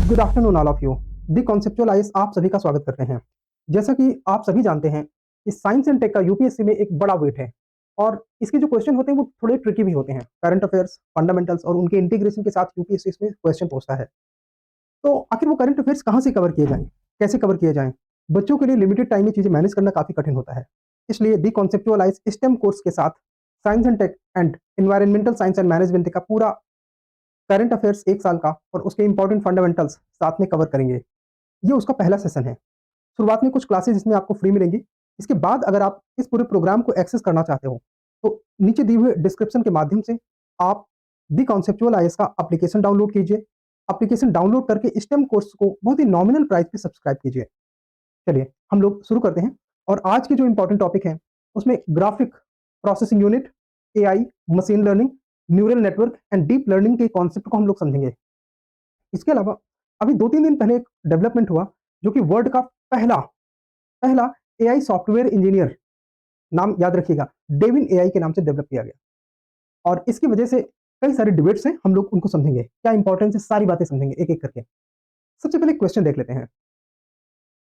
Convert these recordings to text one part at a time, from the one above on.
Good afternoon all of you. The conceptual IAS आप सभी का स्वागत करते हैं। जैसा कि आप सभी जानते हैं कि साइंस एंड टेक का यूपीएससी में एक बड़ा वेट है और इसके जो क्वेश्चन होते हैं वो थोड़े ट्रिकी भी होते हैं। करंट अफेयर्स, फंडामेंटल्स और उनके इंटीग्रेशन के साथ यूपीएससी इसमें क्वेश्चन पूछता है। तो आखिर वो करंट अफेयर्स कहाँ से कवर किए जाएँ? कैसे कवर किए जाएँ? बच्चों के लिए लिमिटेड टाइम में चीज़ें मैनेज करना काफ़ी कठिन होता है। इसलिए the conceptual IAS STEM course के साथ science and tech and environmental science and management का पूरा करंट अफेयर्स 1 साल का और उसके इंपॉर्टेंट फंडामेंटल्स साथ में कवर करेंगे। ये उसका पहला सेशन है। शुरुआत में कुछ क्लासेस इसमें आपको फ्री मिलेंगी। इसके बाद अगर आप इस पूरे प्रोग्राम को एक्सेस करना चाहते हो, तो नीचे दिए हुए डिस्क्रिप्शन के माध्यम से आप दी कॉन्सेप्चुअल आईएएस का एप्लीकेशन डाउनलोड कीजिए। एप्लीकेशन डाउनलोड करके स्टेम कोर्स को बहुत ही नॉमिनल प्राइस पे सब्सक्राइब कीजिए। चलिए, हम लोग शुरू करते हैं और आज की जो इम्पोर्टेंट टॉपिक है, उसमें graphic processing unit, AI, machine learning, neural network and deep learning के कॉन्सेप्ट को हम लोग समझेंगे। इसके अलावा अभी 2-3 दिन पहले एक डेवलपमेंट हुआ, जो कि वर्ल्ड का पहला पहला एआई सॉफ्टवेयर इंजीनियर, नाम याद रखिएगा, डेविन एआई के नाम से डेवलप किया गया और इसकी वजह से कई सारे डिबेट्स हैं, हम लोग उनको समझेंगे। क्या इंपॉर्टेंस है, सारी बातें समझेंगे एक-एक करके। सबसे पहले क्वेश्चन देख लेते हैं।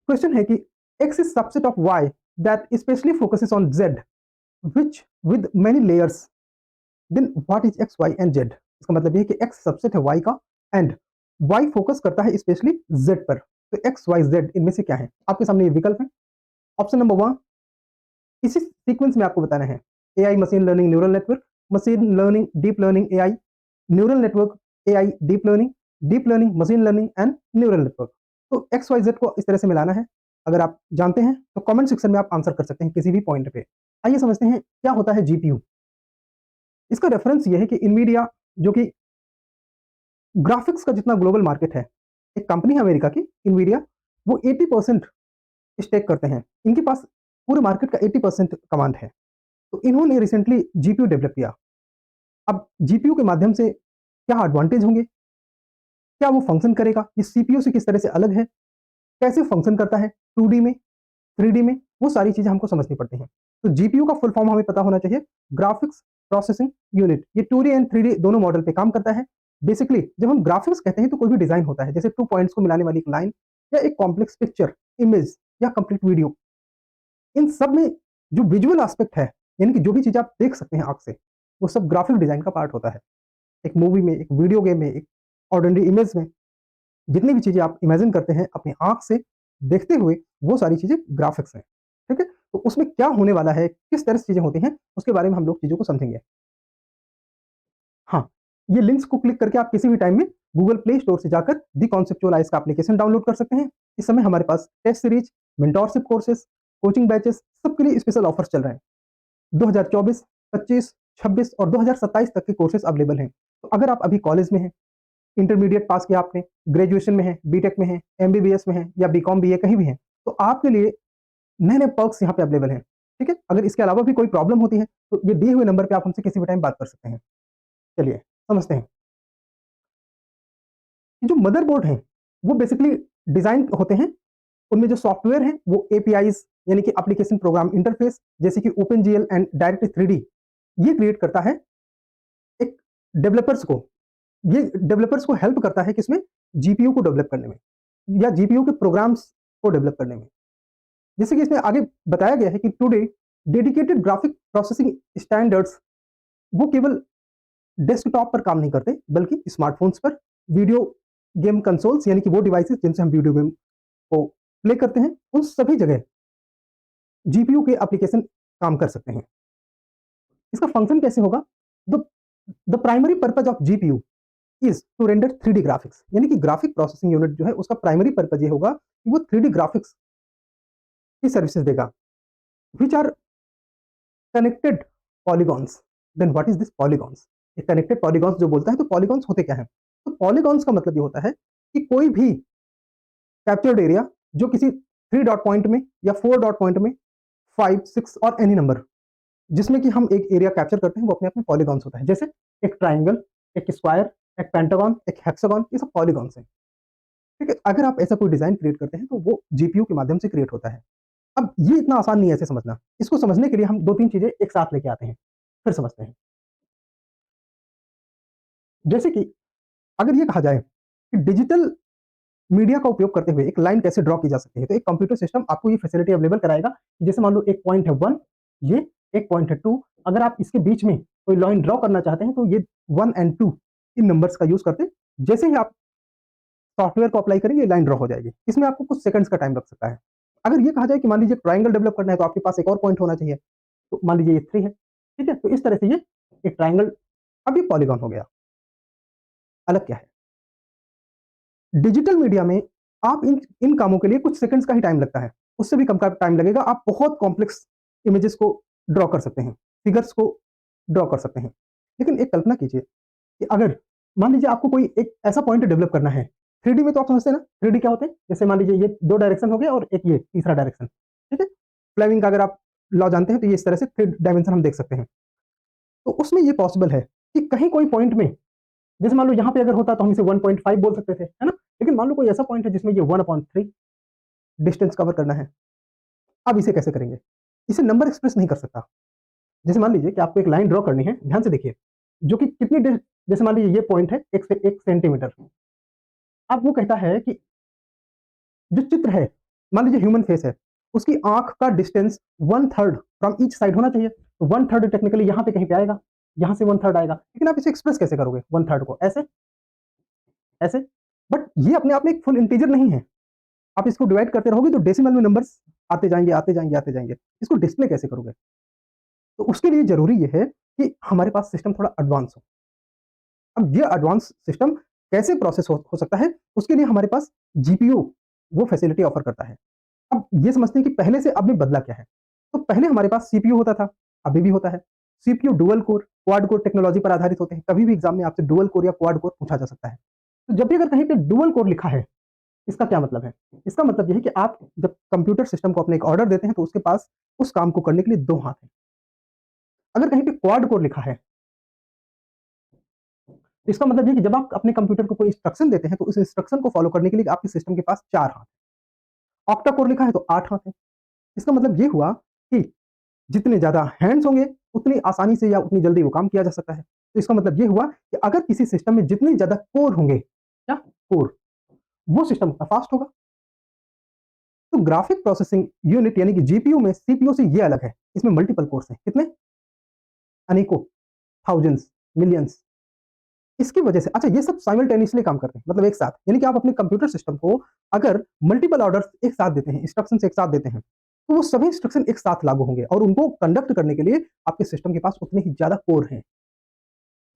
क्वेश्चन है कि X is subset of Y that especially focuses on Z, which with many layers, then what is X, Y and Z? इसका मतलब ये है कि X सबसेट है Y का एंड Y फोकस करता है स्पेशली Z पर। तो X, Y, Z इनमें से क्या है? आपके सामने ये विकल्प है। ऑप्शन नंबर 1, इसी सीक्वेंस में आपको बताना है। AI machine learning neural network, machine learning deep learning AI, neural network AI deep learning machine learning and neural network. तो एक्स वाई जेड को इस तरह से मिलाना है। अगर आप जानते हैं तो कमेंट सेक्शन में आप आंसर कर सकते हैं किसी भी पॉइंट पे। आइए समझते हैं क्या होता है जीपीयू। इसका रेफरेंस ये है कि इनवीडिया, जो कि ग्राफिक्स का जितना ग्लोबल मार्केट है, एक कंपनी है अमेरिका की इनवीडिया, वो 80% स्टेक करते हैं। इनके पास पूरे मार्केट का 80% कमांड है। तो इन्होंने रिसेंटली जीपीयू डेवलप किया। अब जीपीयू के माध्यम से क्या एडवांटेज होंगे, क्या वो फंक्शन करेगा, ये सीपीयू से किस तरह से अलग है, कैसे फंक्शन करता है 2डी में, 3डी में, वो सारी चीजें हमको समझनी पड़ती हैं। तो जीपीयू का फुल फॉर्म हमें पता होना चाहिए, ग्राफिक्स प्रोसेसिंग यूनिट। ये 2डी एंड 3डी दोनों मॉडल पे काम करता है। बेसिकली जब हम ग्राफिक्स कहते हैं तो कोई भी डिजाइन होता है, जैसे 2 पॉइंट्स को मिलाने वाली एक लाइन या एक कॉम्प्लेक्स पिक्चर, इमेज या कंप्लीट वीडियो। इन सब में जो विजुअल एस्पेक्ट है, यानी कि जो भी चीज आप देख सकते हैं आंख से, वो सब ग्राफिक डिजाइन का पार्ट होता है। एक मूवी में, एक वीडियो गेम में, एक ऑर्डिनरी इमेज में, जितनी भी चीजें आप इमेजिन करते हैं अपनी आंख से देखते हुए, वो सारी चीजें ग्राफिक्स हैं। ठीक है, तो उसमें क्या होने वाला है, किस तरह से चीजें होती हैं, उसके बारे में हम लोग चीजों को समझेंगे। हाँ, ये लिंक्स को क्लिक करके आप किसी भी टाइम में गूगल प्ले स्टोर से जाकर दी कॉन्सेप्चुअल आईएएस का एप्लीकेशन डाउनलोड कर सकते हैं। इस समय हमारे पास test series, mentorship courses, coaching batches, सबके लिए स्पेशल ऑफर्स चल रहे हैं। 2024, 25, 26 और 2027 तक के कोर्सेज अवेलेबल हैं। तो अगर आप अभी कॉलेज में हैं, इंटरमीडिएट पास किया आपने, ग्रेजुएशन में है, बीटेक में है, एमबीबीएस में है या बीकॉम बीए कहीं भी है, तो आपके लिए नए-नए पर्क्स यहाँ पे अवेलेबल हैं। ठीक है? अगर इसके अलावा भी कोई प्रॉब्लम होती है, तो ये दिए हुए नंबर पे आप हमसे किसी भी टाइम बात कर सकते हैं। चलिए, समझते हैं। जो मदरबोर्ड हैं, वो बेसिकली डिज़ाइन होते हैं, उनमें जो सॉफ्टवेयर हैं, वो एपीआईज़ यानी कि एप्लीकेशन प्रोग्राम इंटरफेस, जैसे कि ओपनजीएल एंड डायरेक्ट 3डी, ये क्रिएट करता है एक डेवलपर्स को। ये डेवलपर्स को हेल्प करता है किसमें? जीपीयू को डेवलप करने में या जीपीयू के प्रोग्राम्स को डेवलप करने में। जैसे कि इसमें आगे बताया गया है कि today dedicated graphic processing standards, वो केवल डेस्कटॉप पर काम नहीं करते, बल्कि स्मार्टफ़ोन्स पर, वीडियो गेम कंसोल्स यानी कि वो डिवाइसेज़ जिनसे हम वीडियो गेम को प्ले करते हैं, उन सभी जगह जीपीयू के एप्लीकेशन काम कर सकते हैं। इसका फंक्शन कैसे होगा? The the primary purpose of GPU is to render 3डी ग्राफिक्स, यानी कि ग्राफिक प्रोसेसिंग यूनिट जो है, उसका प्राइमरी पर्पज़ ये होगा कि वो 3डी ग्राफिक्स की सर्विसेज़ देगा, which are connected polygons. Then what is this polygons? ये कनेक्टेड पॉलीगॉन्स जो बोलता है, तो पॉलीगॉन्स होते क्या हैं? तो पॉलीगॉन्स का मतलब ये होता है कि कोई भी कैप्चर्ड एरिया जो किसी 3 डॉट पॉइंट में या 4 डॉट पॉइंट में, 5, 6 और एनी नंबर, जिसमें कि हम एक एरिया कैप्चर करते हैं, वो अपने आप में पॉलीगॉन्स होता है। जैसे एक ट्रायंगल, एक स्क्वायर, एक पेंटागन, एक हेक्सागन, ये सब पॉलीगॉन्स हैं। ठीक है? अगर आप ऐसा कोई डिज़ाइन क्रिएट करते हैं, तो वो जीपीयू के माध्यम से क्रिएट होता है। अब ये इतना आसान नहीं है ऐसे समझना। इसको समझने के लिए हम 2-3 चीज़ें एक साथ लेके आते हैं, फिर समझते हैं। जैसे कि अगर ये कहा जाए कि डिजिटल मीडिया का उपयोग करते हुए एक लाइन कैसे ड्रॉ की जा सकती है। तो एक कंप्यूटर सिस्टम आपको ये फैसिलिटी अवेलेबल कराएगा कि जैसे मान लो एक पॉइंट है 1, ये एक पॉइंट है 2, अगर आप इसके बीच में कोई लाइन ड्रॉ करना चाहते हैं तो ये 1 एंड 2 इन नंबर्स का यूज करते हैं। जैसे ही आप सॉफ्टवेयर को अप्लाई करेंगे, लाइन ड्रॉ हो जाएगी। इसमें आपको कुछ सेकंड्स का टाइम लग सकता है। अगर ये कहा जाए कि मान लीजिए ट्रायंगल डेवलप करना है तो आपके पास एक और पॉइंट होना चाहिए, तो मान लीजिए ये 3 है, ठीक है? तो इस तरह से ये एक ट्रायंगल, अब ये पॉलीगॉन हो गया। अलग क्या है? डिजिटल मीडिया में आप इन इन कामों के लिए कुछ सेकंड्स का ही टाइम लगता है, उससे भी कम का टाइम लगेगा। आप बहुत कॉम्प्लेक्स इमेजेस को ड्रॉ कर सकते हैं, फिगर्स को ड्रॉ कर सकते हैं। लेकिन एक कल्पना कीजिए कि अगर मान लीजिए आपको कोई एक ऐसा पॉइंट डेवलप करना है, 3D में तो आप समझते हैं ना, 3D क्या होते हैं? जैसे मान लीजिए ये 2 डायरेक्शन हो गया और एक ये तीसरा डायरेक्शन, ठीक है? फ्लेमिंग का अगर आप लॉ जानते हैं तो ये इस तरह से 3 डायमेंशन हम देख सकते हैं। तो उसमें ये पॉसिबल है कि कहीं कोई पॉइंट में, जैसे मान लो यहाँ पे अगर होता तो हम इसे 1.5 बोल सकते थे, है ना? लेकिन मान लो कोई ऐसा पॉइंट है जिसमें ये 1/3 डिस्टेंस कवर करना है। अब इसे कैसे करेंगे? इसे नंबर एक्सप्रेस नहीं कर सकता। जैसे मान लीजिए कि आपको एक लाइन ड्रॉ करनी है, ध्यान से देखिए, जो कि कितनी जैसे मान लीजिए ये पॉइंट है 1 से 1 सेंटीमीटर। अब वो कहता है कि जो चित्र है, मान लीजिए ह्यूमन फेस है, उसकी आंख का डिस्टेंस 1/3 फ्रॉम ईच साइड होना चाहिए। तो 1/3 टेक्निकली यहाँ पे कहीं पे आएगा, यहाँ से 1/3 आएगा। लेकिन आप इसे एक्सप्रेस कैसे करोगे 1/3 को? ऐसे, ऐसे। बट ये अपने आप में एक फुल इंटीजर नहीं है। आप इसको डिवाइड करते रहोगे तो डेसिमल में नंबर्स आते जाएंगे, आते जाएंगे, आते जाएंगे। इसको डिस्प्ले कैसे करोगे? तो उसके लिए जरूरी ये है कि हमारे पास सिस्टम थोड़ा एडवांस हो। अब ये एडवांस सिस्टम कैसे प्रोसेस हो सकता है, उसके लिए हमारे पास जीपीयू वो फैसिलिटी ऑफर करता है। अब ये समझते हैं कि पहले से अब में बदला क्या है। तो पहले हमारे पास सीपीयू होता था, अभी भी होता है। CPU dual core, quad core technology पर आधारित होते हैं। कभी भी एग्जाम में आपसे डुअल कोर या क्वाड कोर पूछा जा सकता है। तो जब भी अगर कहीं पे डुअल कोर लिखा है, इसका क्या मतलब है? इसका मतलब यह है कि आप जब कंप्यूटर सिस्टम को अपने एक ऑर्डर देते हैं तो उसके पास उस काम को करने के लिए 2 हाथ हैं। अगर कहीं पे क्वाड कोर लिखा है, तो इसका मतलब ये कि जब आप अपने कंप्यूटर को कोई इंस्ट्रक्शन देते हैं तो उस इंस्ट्रक्शन को फॉलो करने के लिए आपके सिस्टम के पास 4 हाथ हैं। ऑक्टा कोर लिखा है तो 8 हाथ हैं। इसका मतलब ये हुआ कि जितने ज़्यादा हैंड्स होंगे, उतनी आसानी से या उतनी जल्दी वो काम किया जा सकता है। तो इसका मतलब ये हुआ कि अगर किसी सिस्टम में जितने ज़्यादा कोर होंगे, क्या? कोर, वो सिस्टम उतना फास्ट होगा। तो ग्राफिक प्रोसेसिंग यूनिट यानी कि जीपीयू में सीपीयू से ये अलग है। इसमें मल्टीपल कोर्स हैं। कितने? अनेकों, थाउजेंड्स, मिलियंस। इसकी वजह से अच्छा, ये सब साइमल्टेनियसली काम करते हैं, मतलब एक साथ। यानी कि आप अपने कंप्यूटर सिस्टम को अगर मल्टीपल ऑर्डर्स एक साथ देते हैं, इंस्ट्रक्शंस एक साथ देते हैं, तो वो सभी इंस्ट्रक्शन एक साथ लागू होंगे और उनको कंडक्ट करने के लिए आपके सिस्टम के पास उतने ही ज़्यादा कोर हैं।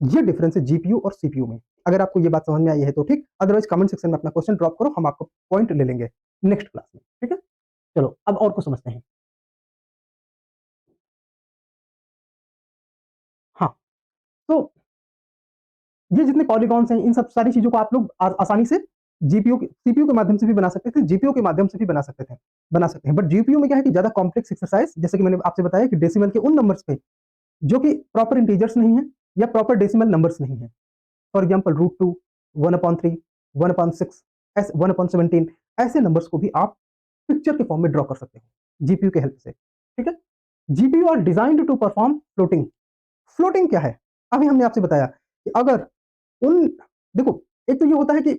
ये डिफरेंस है जीपीयू और सीपीयू में। अगर आपको ये बात समझ में आई है तो ठीक, अदरवाइज कमेंट सेक्शन में अपना क्वेश्चन ड्रॉप करो, हम आपको पॉइंट ले लेंगे नेक्स्ट क्लास में, ठीक है? चलो अब और को समझते हैं। हाँ, तो ये जितने पॉलीगॉन्स हैं, इन सब सारी चीज़ों को आप लोग आसानी से जीपीयू के सीपीयू के माध्यम से भी बना सकते थे, जीपीयू के माध्यम से भी बना सकते हैं। बट जीपीयू में क्या है कि ज़्यादा कॉम्प्लेक्स एक्सरसाइज, जैसे कि मैंने आपसे बताया कि डेसिमल के उन नंबर्स पे जो कि प्रॉपर इंटीजर्स नहीं है या प्रॉपर डेसिमल नंबर्स नहीं है। फॉर एग्जाम्पल √2, 1/3, 1/6, 1/17, ऐसे नंबर्स को भी आप पिक्चर के फॉर्म में ड्रॉ कर सकते हैं जीपीयू के हेल्प से, ठीक है? GPU are designed to perform floating. Floating क्या है? अभी हमने आपसे बताया कि अगर उन देखो, एक तो ये होता है कि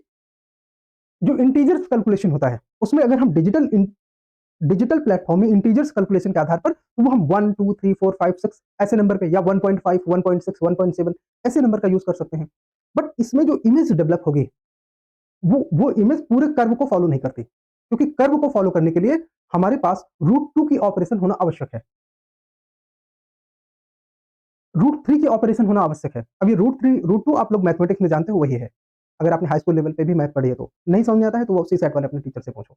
जो इंटीजर्स कैलकुलेशन होता है, उसमें अगर हम डिजिटल प्लेटफॉर्म में इंटीजर्स कैलकुलेशन के आधार पर, तो वो हम 1, 2, 3, 4, 5, 6 ऐसे नंबर पे या 1.5, 1.6, 1.7 ऐसे नंबर का यूज कर सकते हैं। बट इसमें जो इमेज डेवलप होगी, वो इमेज पूरे कर्व को फॉलो नहीं करती, क्योंकि कर्व को फॉलो करने के लिए हमारे पास √2 की ऑपरेशन होना आवश्यक है, √3 की ऑपरेशन होना आवश्यक है। अब ये √2 आप लोग मैथमेटिक्स में जानते हो वही है। अगर आपने हाई स्कूल लेवल पे भी मैथ पढ़ी है तो नहीं समझ में आता है तो वो उसी सेट वाले अपने टीचर से पूछो,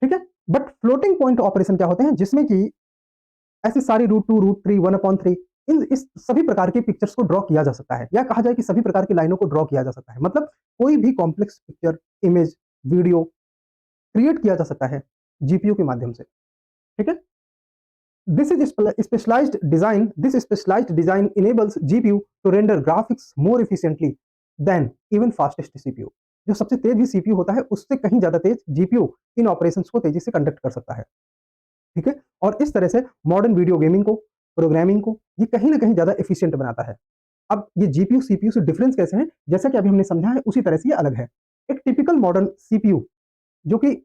ठीक है? बट फ्लोटिंग पॉइंट ऑपरेशन क्या होते हैं, जिसमें कि ऐसे सारी √2, √3, 1/3 इन इस सभी प्रकार के पिक्चर्स को ड्रॉ किया जा सकता है, या कहा जाए कि सभी प्रकार की लाइनों को ड्रॉ किया जा सकता है। मतलब कोई भी complex picture, image, video create किया जा सकता है जीपीयू के माध्यम से, ठीक है? This specialized design enables GPU to render graphics more efficiently than even fastest CPU। जो सबसे तेज भी सीपीयू होता है उससे कहीं ज्यादा तेज जीपीयू इन ऑपरेशंस को तेजी से कंडक्ट कर सकता है, ठीक है? और इस तरह से मॉडर्न वीडियो गेमिंग को, प्रोग्रामिंग को ये कहीं ना कहीं ज्यादा एफिशिएंट बनाता है। अब ये जीपीयू सीपीयू से डिफरेंस कैसे है, जैसा कि अभी हमने समझा है उसी तरह से ये अलग है। एक टिपिकल मॉडर्न सीपीयू जो कि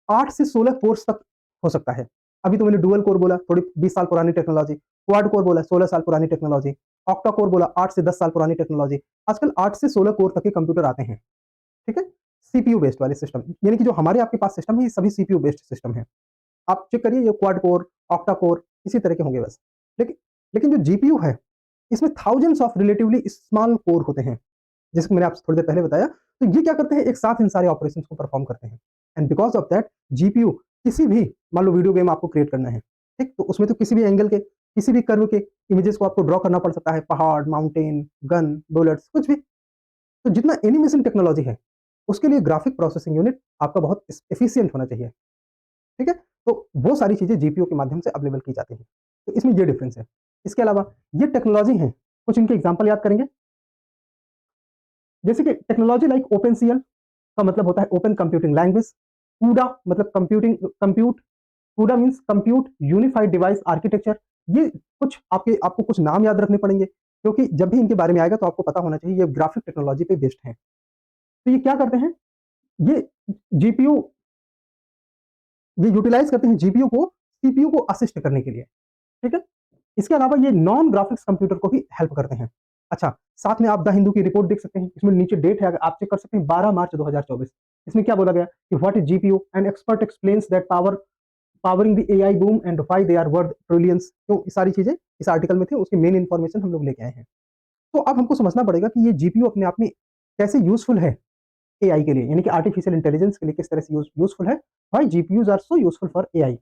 8 से 16 कोर्स तक हो सकता है। अभी तो मैंने डुअल कोर बोला, थोड़ी 20 साल पुरानी टेक्नोलॉजी, क्वाड कोर बोला 16 साल पुरानी टेक्नोलॉजी, ऑक्टा कोर बोला 8 से 10 साल पुरानी टेक्नोलॉजी। आजकल 8 से 16 कोर तक के कंप्यूटर आते हैं, ठीक है? सीपीयू बेस्ड वाले सिस्टम, यानी कि जो हमारे आपके पास सिस्टम है, ये सभी सीपीयू बेस्ड सिस्टम है। आप चेक करिए, ये क्वाड कोर, ऑक्टा कोर इसी तरह के होंगे बस। लेकिन लेकिन जो जीपीयू है, इसमें thousands of relatively small core होते हैं। जैसे कि मैंने आपसे थोड़ी देर पहले बताया, तो ये क्या करते हैं, एक साथ इन सारे ऑपरेशंस को परफॉर्म करते हैं। And because of that GPU किसी भी, मान लो वीडियो गेम आपको क्रिएट करना है, ठीक, तो उसमें तो किसी भी एंगल के, किसी भी कर्व के इमेजेस को आपको ड्रॉ करना पड़ सकता है, पहाड़, माउंटेन, गन, बुलेट्स, कुछ भी। तो जितना एनिमेशन टेक्नोलॉजी है, उसके लिए ग्राफिक प्रोसेसिंग यूनिट आपका बहुत एफिशिएंट होना चाहिए, ठीक है? तो वो सारी चीजें जीपीयू के माध्यम से अवेलेबल की जाती हैं। तो इसमें ये डिफरेंस है। इसके अलावा ये टेक्नोलॉजी है, कुछ इनके एग्जाम्पल याद करेंगे। जैसे कि टेक्नोलॉजी लाइक ओपन का मतलब होता है ओपन कंप्यूटिंग लैंग्वेज, कूडा मतलब कंप्यूट, कूडा means compute unified device architecture. ये कुछ आपको कुछ नाम याद रखने पड़ेंगे, क्योंकि जब भी इनके बारे में आएगा तो आपको पता होना चाहिए ये ग्राफिक टेक्नोलॉजी पे बेस्ड है। तो ये क्या करते हैं, ये जीपीयू, ये यूटिलाइज करते हैं जीपीयू को सीपीयू को असिस्ट करने के लिए, ठीक है? इसके अलावा ये नॉन ग्राफिक्स कंप्यूटर को भी हेल्प करते हैं। अच्छा, साथ में आप द हिंदू की रिपोर्ट देख सकते हैं, इसमें नीचे डेट है, आप चेक कर सकते हैं, 12 मार्च 2024। इसमें क्या बोला गया कि what is GPU, an expert explains that powering the AI boom and why they are worth trillions. तो ये सारी चीजें इस आर्टिकल में थी, उसकी मेन इंफॉर्मेशन हम लोग लेके आए हैं। तो अब हमको समझना पड़ेगा कि ये जीपीयू अपने आप में कैसे यूजफुल है एआई के लिए, यानी कि आर्टिफिशियल इंटेलिजेंस के लिए किस तरह से यूजफुल है। Why GPUs are so useful for AI.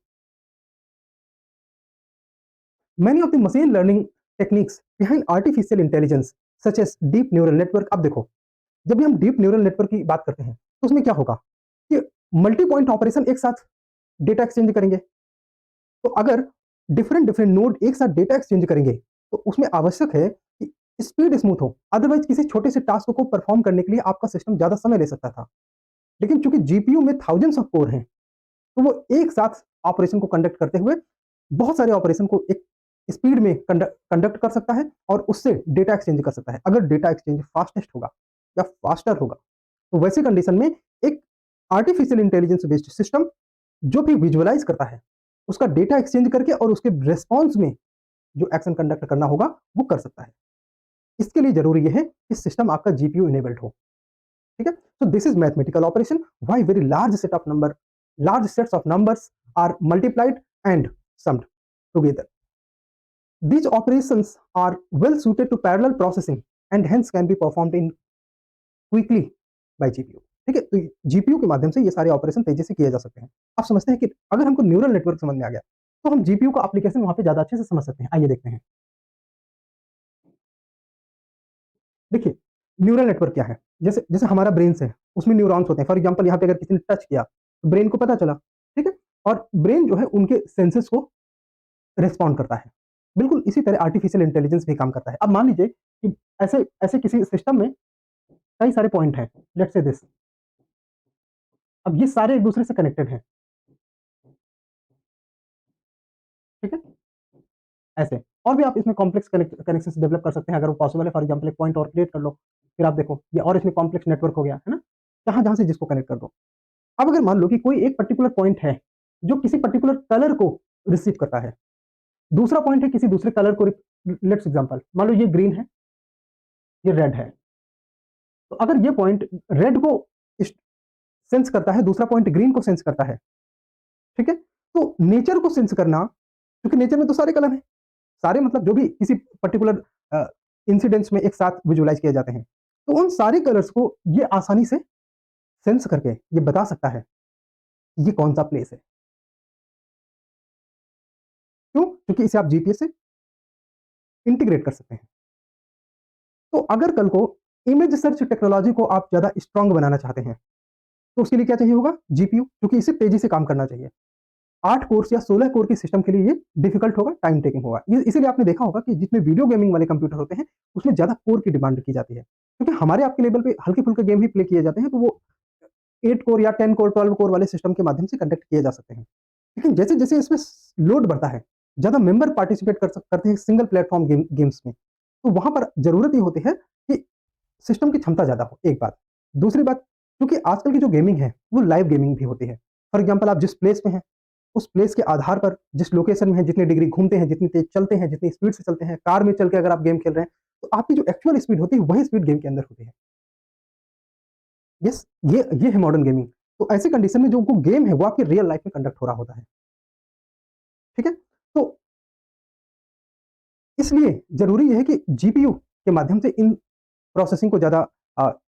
Many of the machine learning techniques behind artificial intelligence such as deep neural network। अब देखो, जब भी हम डीप न्यूरल नेटवर्क की बात करते हैं तो उसमें क्या होगा कि मल्टी पॉइंट ऑपरेशन एक साथ डेटा एक्सचेंज करेंगे। तो अगर डिफरेंट डिफरेंट नोड एक साथ डेटा एक्सचेंज करेंगे तो उसमें आवश्यक है कि स्पीड स्मूथ हो, अदरवाइज किसी छोटे से टास्क को परफॉर्म करने के लिए आपका सिस्टम ज्यादा समय ले सकता था। लेकिन चूंकि जीपीयू में थाउजेंड्स ऑफ कोर हैं, तो वो एक साथ ऑपरेशन को कंडक्ट करते हुए बहुत सारे ऑपरेशन को एक स्पीड में कंडक्ट कर सकता है और उससे डेटा एक्सचेंज कर सकता है। अगर डेटा एक्सचेंज फास्टेस्ट होगा या फास्टर होगा, तो वैसी कंडीशन में एक आर्टिफिशियल इंटेलिजेंस बेस्ड सिस्टम जो भी विजुअलाइज करता है, उसका डेटा एक्सचेंज करके और उसके रेस्पॉन्स में जो एक्शन कंडक्ट करना होगा वो कर सकता है। इसके लिए जरूरी यह है कि सिस्टम आपका जीपीयू इनेबल्ड हो, ठीक है? So this is mathematical operation, why very large sets of numbers are multiplied and summed together. These operations are well suited to parallel processing and hence can be performed in quickly by GPU। ठीक है, तो GPU के माध्यम से ये सारे operation तेजी से किए जा सकते हैं। आप समझते हैं कि अगर हमको न्यूरल नेटवर्क समझ में आ गया तो हम जीपीयू का एप्लीकेशन वहां पे ज्यादा अच्छे से समझ सकते हैं। आइए देखते हैं। देखिए, न्यूरल नेटवर्क क्या है। जैसे जैसे हमारा ब्रेन है, उसमें न्यूरॉन्स होते हैं। फॉर एग्जांपल यहाँ पे अगर किसी ने टच किया तो ब्रेन को पता चला, ठीक है? और ब्रेन जो है उनके सेंसेस को रिस्पॉन्ड करता है। बिल्कुल इसी तरह आर्टिफिशियल इंटेलिजेंस भी काम करता है। अब मान लीजिए कि ऐसे ऐसे किसी सिस्टम में कई सारे पॉइंट हैं, लेट्स से दिस। अब ये सारे एक दूसरे से कनेक्टेड हैं, ठीक है? ऐसे और भी आप इसमें कॉम्प्लेक्स कनेक्शंस डेवलप कर सकते हैं अगर वो पॉसिबल है। फॉर एग्जांपल एक पॉइंट और क्रिएट कर लो, फिर आप देखो ये और इसमें कॉम्प्लेक्स नेटवर्क हो गया है ना, जहां जहां से जिसको कनेक्ट कर दो। अब अगर मान लो कि कोई एक पर्टिकुलर पॉइंट है जो किसी पर्टिकुलर कलर को रिसीव करता है, दूसरा पॉइंट है किसी दूसरे कलर को। लेट्स एग्जांपल, मान लो ये ग्रीन है, ये रेड है। तो अगर ये पॉइंट रेड को सेंस करता है, दूसरा पॉइंट ग्रीन को सेंस करता है, ठीक है? तो नेचर को सेंस करना, क्योंकि नेचर में तो सारे कलर हैं, सारे मतलब जो भी किसी पर्टिकुलर इंसिडेंट्स में एक साथ विजुअलाइज किए जाते हैं, तो उन सारे कलर्स को ये आसानी से सेंस करके ये बता सकता है ये कौन सा प्लेस है। क्यों? क्योंकि इसे आप जीपीएस से इंटीग्रेट कर सकते हैं। तो अगर कल को इमेज सर्च टेक्नोलॉजी को आप ज्यादा स्ट्रांग बनाना चाहते हैं, तो उसके लिए क्या चाहिए होगा? जीपीयू, क्योंकि इसे तेजी से काम करना चाहिए। 8 कोर्स या 16 कोर की सिस्टम के लिए ये डिफिकल्ट होगा, टाइम टेकिंग होगा। ये इसीलिए आपने देखा होगा कि जितने वीडियो गेमिंग वाले कंप्यूटर होते हैं उसमें ज्यादा कोर की डिमांड की जाती है, क्योंकि हमारे आपके लेवल पे हल्के फुल्के गेम ही प्ले किए जाते हैं, तो वो 8 कोर या 10 कोर 12 कोर वाले सिस्टम के माध्यम से कंडक्ट किए जा सकते हैं। लेकिन जैसे जैसे इसमें लोड बढ़ता है, ज्यादा मेंबर पार्टिसिपेट करते हैं सिंगल प्लेटफॉर्म गेम्स में, तो वहां पर जरूरत ये होती है कि सिस्टम की क्षमता ज्यादा हो, एक बात। दूसरी बात, क्योंकि आजकल की जो गेमिंग है वो लाइव गेमिंग भी होती है। फॉर एग्जाम्पल आप जिस प्लेस में हैं उस प्लेस के आधार पर, जिस लोकेशन में है, जितनी डिग्री घूमते हैं, जितनी तेज चलते हैं, जितनी स्पीड से चलते हैं, कार में चल के अगर आप गेम खेल रहे हैं, तो आपकी जो एक्चुअल स्पीड होती है वही स्पीड गेम के अंदर होती है। यस, ये है मॉडर्न गेमिंग। तो ऐसी कंडीशन में जो वो गेम है वो आपकी रियल लाइफ में कंडक्ट हो रहा होता है। ठीक है, तो इसलिए जरूरी है कि जीपीयू के माध्यम से इन प्रोसेसिंग को ज्यादा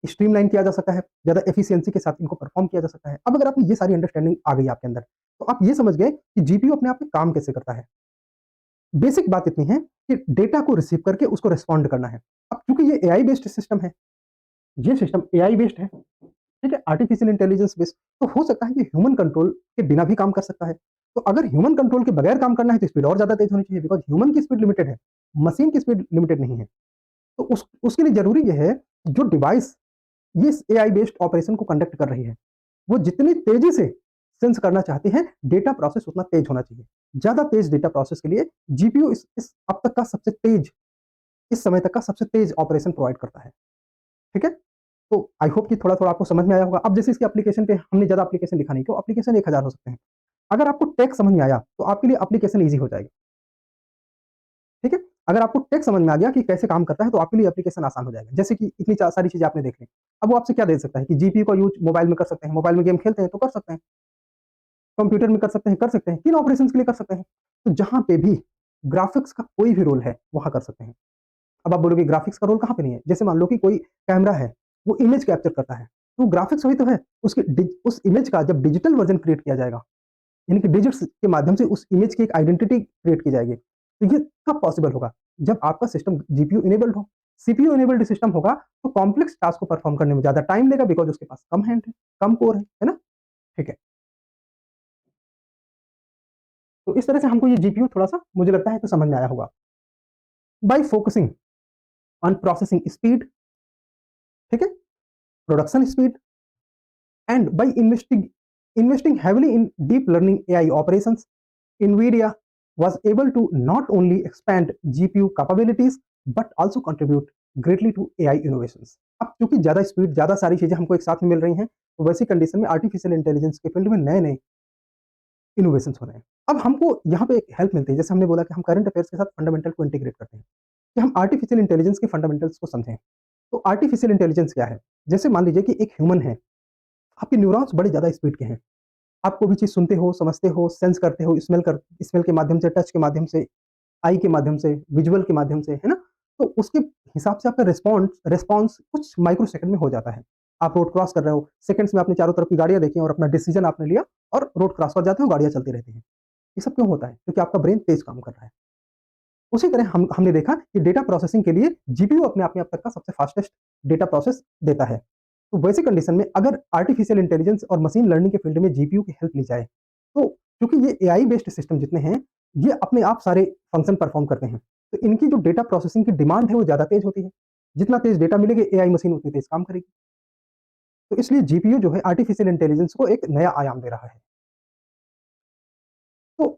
स्ट्रीमलाइन किया जा सकता है, ज्यादा एफिशिएंसी के साथ इनको परफॉर्म किया जा सकता है। अब अगर आपने ये सारी अंडरस्टैंडिंग आ गई आपके अंदर, तो आप ये समझ गए कि जीपीयू अपने आप में काम कैसे करता है। बेसिक बात इतनी है कि डेटा को रिसीव करके उसको रिस्पॉन्ड करना है। अब क्योंकि ये एआई बेस्ड सिस्टम है, ये सिस्टम एआई बेस्ड है, ठीक है, आर्टिफिशियल इंटेलिजेंस बेस्ड, तो हो सकता है कि ह्यूमन कंट्रोल के बिना भी काम कर सकता है। तो अगर ह्यूमन कंट्रोल के बगैर काम करना है तो स्पीड और ज्यादा तेज होनी चाहिए, बिकॉज ह्यूमन की स्पीड लिमिटेड है, मशीन की स्पीड लिमिटेड नहीं है। तो उसके लिए जरूरी यह है कि जो डिवाइस ये एआई बेस्ड ऑपरेशन को कंडक्ट कर रही है वो जितनी तेजी से सेंस करना चाहती है, डेटा प्रोसेस उतना तेज होना चाहिए। ज्यादा तेज डेटा प्रोसेस के लिए जीपीयू इस अब तक का सबसे तेज, इस समय तक का सबसे तेज ऑपरेशन प्रोवाइड करता है। ठीक है, तो आई होप कि थोड़ा थोड़ा आपको समझ में आया होगा। अब जैसे इसके एप्लीकेशन पे हमने ज्यादा एप्लीकेशन लिखा नहीं, क्यों, एप्लीकेशन 1000 हो सकते हैं। अगर आपको टेक समझ में आया तो आपके लिए एप्लीकेशन ईजी हो जाएगा। ठीक है, अगर आपको टेक समझ में आ गया कि कैसे काम करता है तो आपके लिए एप्लीकेशन आसान हो जाएगा। जैसे कि इतनी सारी चीजें आपने देख ली, अब वो आपसे क्या दे सकता है कि जीपीयू का यूज मोबाइल में कर सकते हैं, मोबाइल में गेम खेलते हैं तो कर सकते हैं, कंप्यूटर में कर सकते हैं, किन ऑपरेशन के लिए कर सकते हैं, तो जहां पे भी ग्राफिक्स का कोई भी रोल है वहां कर सकते हैं। अब आप बोलोगे ग्राफिक्स का रोल कहाँ पे नहीं है, जैसे मान लो कि कोई कैमरा है वो इमेज कैप्चर करता है, तो ग्राफिक्स वही तो है। उस इमेज का जब डिजिटल वर्जन क्रिएट किया जाएगा, यानी कि डिजिट्स के माध्यम से उस इमेज की एक आइडेंटिटी क्रिएट की जाएगी, तो ये कब पॉसिबल होगा, जब आपका सिस्टम जीपीयू इनेबल्ड हो। सीपीयू इनेबल्ड सिस्टम होगा तो कॉम्प्लेक्स टास्क को परफॉर्म करने में ज्यादा टाइम लेगा, बिकॉज उसके पास कम हैंड है, कम कोर है ना। ठीक है, तो इस तरह से हमको ये जीपीयू थोड़ा सा मुझे लगता है तो समझ में आया होगा। By focusing on processing speed, ठीक है, production speed, and by investing heavily in deep learning AI operations, NVIDIA was able to not only expand GPU capabilities but also contribute greatly to AI innovations. अब क्योंकि ज्यादा speed, ज्यादा सारी चीजें हमको एक साथ में मिल रही हैं, तो वैसी कंडीशन में आर्टिफिशियल इंटेलिजेंस के फील्ड में नए नए इनोवेशन हो रहे हैं। अब हमको यहाँ पे एक हेल्प मिलती है, जैसे हमने बोला कि हम करंट अफेयर्स के साथ फंडामेंटल को इंटीग्रेट करते हैं, कि हम आर्टिफिशियल इंटेलिजेंस के फंडामेंटल्स को समझें। तो आर्टिफिशियल इंटेलिजेंस क्या है, जैसे मान लीजिए कि एक ह्यूमन है, आपके न्यूरॉन्स बड़े ज्यादा स्पीड के हैं, आप कोई भी चीज सुनते हो, समझते हो, सेंस करते हो, स्मेल के माध्यम से, टच के माध्यम से, आई के माध्यम से, विजुअल के माध्यम से, है ना। तो उसके हिसाब से आपका रिस्पॉन्स रिस्पॉन्स कुछ माइक्रो सेकंड में हो जाता है। आप रोड क्रॉस कर रहे हो, सेकंड्स में आपने चारों तरफ की गाड़ियां देखी और अपना डिसीजन आपने लिया और रोड क्रॉस कर जाते हो, गाड़ियां चलती रहती हैं। ये सब क्यों होता है, क्योंकि आपका ब्रेन तेज काम कर रहा है। उसी तरह हमने देखा कि डेटा प्रोसेसिंग के लिए जीपीयू अपने आप में अब तक का सबसे फास्टेस्ट डेटा प्रोसेस देता है। तो वैसी कंडीशन में अगर आर्टिफिशियल इंटेलिजेंस और मशीन लर्निंग के फील्ड में जीपीयू की हेल्प ली जाए, तो क्योंकि ये एआई बेस्ड सिस्टम जितने हैं, ये अपने आप सारे फंक्शन परफॉर्म करते हैं, तो इनकी जो डेटा प्रोसेसिंग की डिमांड है वो ज्यादा तेज होती है। जितना तेज डेटा मिलेगी एआई मशीन उतनी तेज काम करेगी। तो इसलिए जीपीयू जो है आर्टिफिशियल इंटेलिजेंस को एक नया आयाम दे रहा है। तो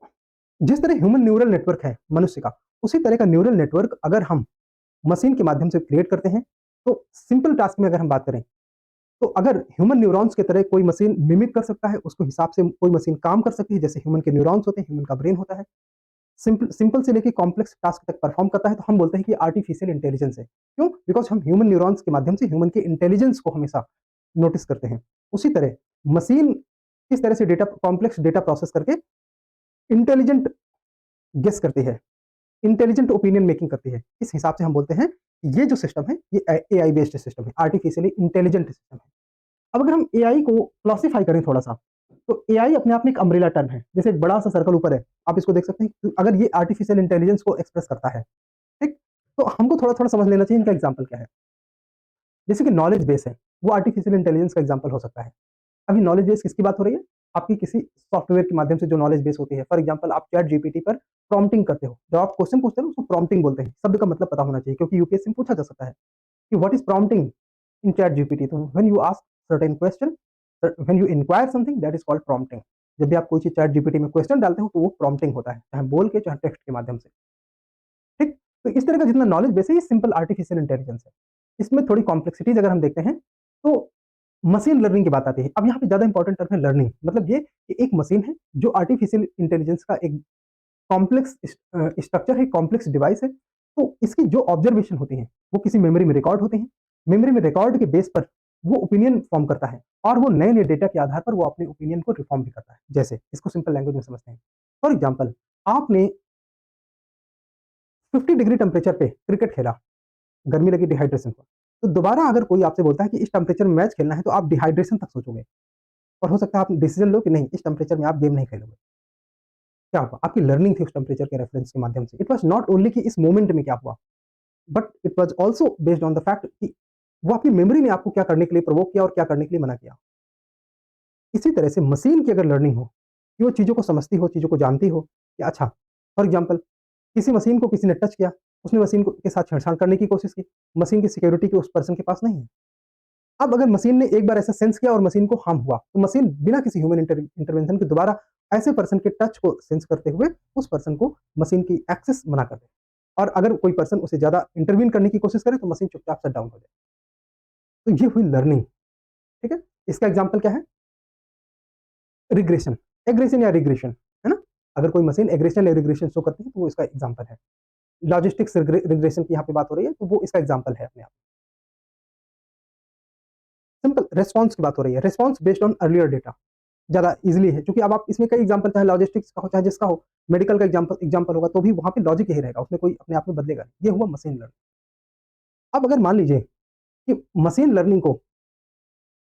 जिस तरह ह्यूमन न्यूरल नेटवर्क है मनुष्य का, उसी तरह का न्यूरल नेटवर्क अगर हम मशीन के माध्यम से क्रिएट करते हैं, तो सिंपल टास्क में अगर हम बात करें, तो अगर ह्यूमन न्यूरॉन्स की तरह कोई मशीन मिमिक कर सकता है, उसको हिसाब से कोई मशीन काम कर सकती है, जैसे ह्यूमन के न्यूरॉन्स होते हैं, ह्यूमन का ब्रेन होता है, सिंपल सिंपल से लेके कॉम्प्लेक्स टास्क तक परफॉर्म करता है, तो हम बोलते हैं कि आर्टिफिशियल इंटेलिजेंस है। क्यों, बिकॉज हम ह्यूमन न्यूरॉन्स के माध्यम से ह्यूमन के इंटेलिजेंस को हमेशा नोटिस करते हैं। उसी तरह मशीन किस तरह से डेटा, कॉम्प्लेक्स डेटा प्रोसेस करके इंटेलिजेंट गेस करती है, इंटेलिजेंट ओपिनियन मेकिंग करती है, इस हिसाब से हम बोलते हैं कि ये जो सिस्टम है ये एआई बेस्ड सिस्टम है, आर्टिफिशियली इंटेलिजेंट सिस्टम है। अब अगर हम एआई को क्लासिफाई करें थोड़ा सा, तो एआई अपने आप में एक अम्ब्रेला टर्म है, जैसे एक बड़ा सा सर्कल ऊपर है, आप इसको देख सकते हैं, तो अगर ये आर्टिफिशियल इंटेलिजेंस को एक्सप्रेस करता है, ठीक, तो हमको थोड़ा थोड़ा समझ लेना चाहिए इनका एग्जाम्पल क्या है। जैसे कि नॉलेज बेस है, वो आर्टिफिशियल इंटेलिजेंस का एग्जाम्पल हो सकता है। अभी नॉलेज बेस किसकी बात हो रही है, आपकी किसी सॉफ्टवेयर के माध्यम से जो नॉलेज बेस होती है। फॉर एग्जाम्पल आप चैट जीपीटी पर प्रॉम्प्टिंग करते हो, जब आप क्वेश्चन पूछते हो उसको प्रॉम्प्टिंग बोलते हैं, शब्द का मतलब पता होना चाहिए, क्योंकि यूपीएससी में पूछा जा सकता है कि what is prompting in ChatGPT. तो when you ask certain question, when you inquire something, that is called prompting. जब भी आप कोई चीज चैट जीपीटी में क्वेश्चन डालते हो तो वो प्रॉम्प्टिंग होता है, चाहे बोल के चाहे टेक्स्ट के माध्यम से। ठीक, तो इस तरह का जितना नॉलेज बेस है ये सिंपल आर्टिफिशियल इंटेलिजेंस है। इसमें थोड़ी कॉम्प्लेक्सिटीज अगर हम देखते हैं, तो मशीन लर्निंग की बात आती है। अब यहाँ पे ज़्यादा इंपॉर्टेंट टर्म है लर्निंग, मतलब ये कि एक मशीन है जो आर्टिफिशियल इंटेलिजेंस का एक कॉम्प्लेक्स स्ट्रक्चर है, कॉम्प्लेक्स डिवाइस है। तो इसकी जो ऑब्जर्वेशन होती हैं, वो किसी मेमोरी में रिकॉर्ड होते हैं। मेमोरी में रिकॉर्ड के बेस पर वो ओपिनियन फॉर्म करता है और वो नए-नए डेटा के आधार पर वो अपने ओपिनियन को रिफॉर्म भी करता है। जैसे इसको सिंपल लैंग्वेज में समझते हैं। फॉर एग्जांपल आपने 50 डिग्री टेम्परेचर पे क्रिकेट खेला, गर्मी लगी डिहाइड्रेशन को। तो दोबारा अगर कोई आपसे बोलता है कि इस टेम्परेचर में मैच खेलना है तो आप डिहाइड्रेशन तक सोचोगे और हो सकता है आप डिसीजन लो कि नहीं इस टेम्परेचर में आप गेम नहीं खेलोगे। क्या हुआ? आपकी लर्निंग थी उस टेम्परेचर के रेफरेंस के माध्यम से। इट वाज़ नॉट ओनली कि इस मोमेंट में क्या हुआ, but it was also based on the fact कि वो आपकी मेमोरी ने आपको क्या करने के लिए प्रोवोक किया और क्या करने के लिए मना किया। इसी तरह से मशीन की अगर लर्निंग हो, कि वो चीज़ों को समझती हो, चीज़ों को जानती हो कि अच्छा फॉर एग्ज़ाम्पल किसी मशीन को किसी ने टच किया, उसने मशीन को के साथ छेड़छाड़ करने की कोशिश की, मशीन की सिक्योरिटी की उस पर्सन के पास नहीं है। अब अगर मशीन ने एक बार ऐसा सेंस किया और मशीन को हार्म हुआ, तो मशीन बिना किसी ह्यूमन इंटरवेंशन के दोबारा ऐसे पर्सन के टच को सेंस करते हुए उस पर्सन को मशीन की एक्सेस मना कर दे। और अगर कोई पर्सन उसे ज़्यादा इंटरवीन करने की कोशिश करे तो मशीन चुपचाप शट डाउन हो जाए। तो ये हुई लर्निंग, ठीक है? इसका एग्ज़ाम्पल क्या है? रिग्रेशन, एग्रेशन या रिग्रेशन, है ना? अगर कोई मशीन एग्रेशन या रिग्रेशन शो करती है तो वो इसका एग्ज़ाम्पल है। लॉजिस्टिक्स रिग्रेशन की यहाँ पे बात हो रही है तो वो इसका एग्ज़ाम्पल है अपने आप। सिंपल रिस्पॉन्स की बात हो रही है, response based on earlier data. ज़्यादा ईज़िली है क्योंकि अब आप इसमें कई एग्ज़ाम्पल चाहे लॉजिस्टिक्स का हो, चाहे जिसका हो, मेडिकल का एग्ज़ाम्पल एग्ज़ाम्पल होगा तो भी वहाँ पे लॉजिक यही रहेगा, उसमें कोई अपने आप में बदलेगा नहीं। ये हुआ मशीन लर्निंग। अब अगर मान लीजिए कि मशीन लर्निंग को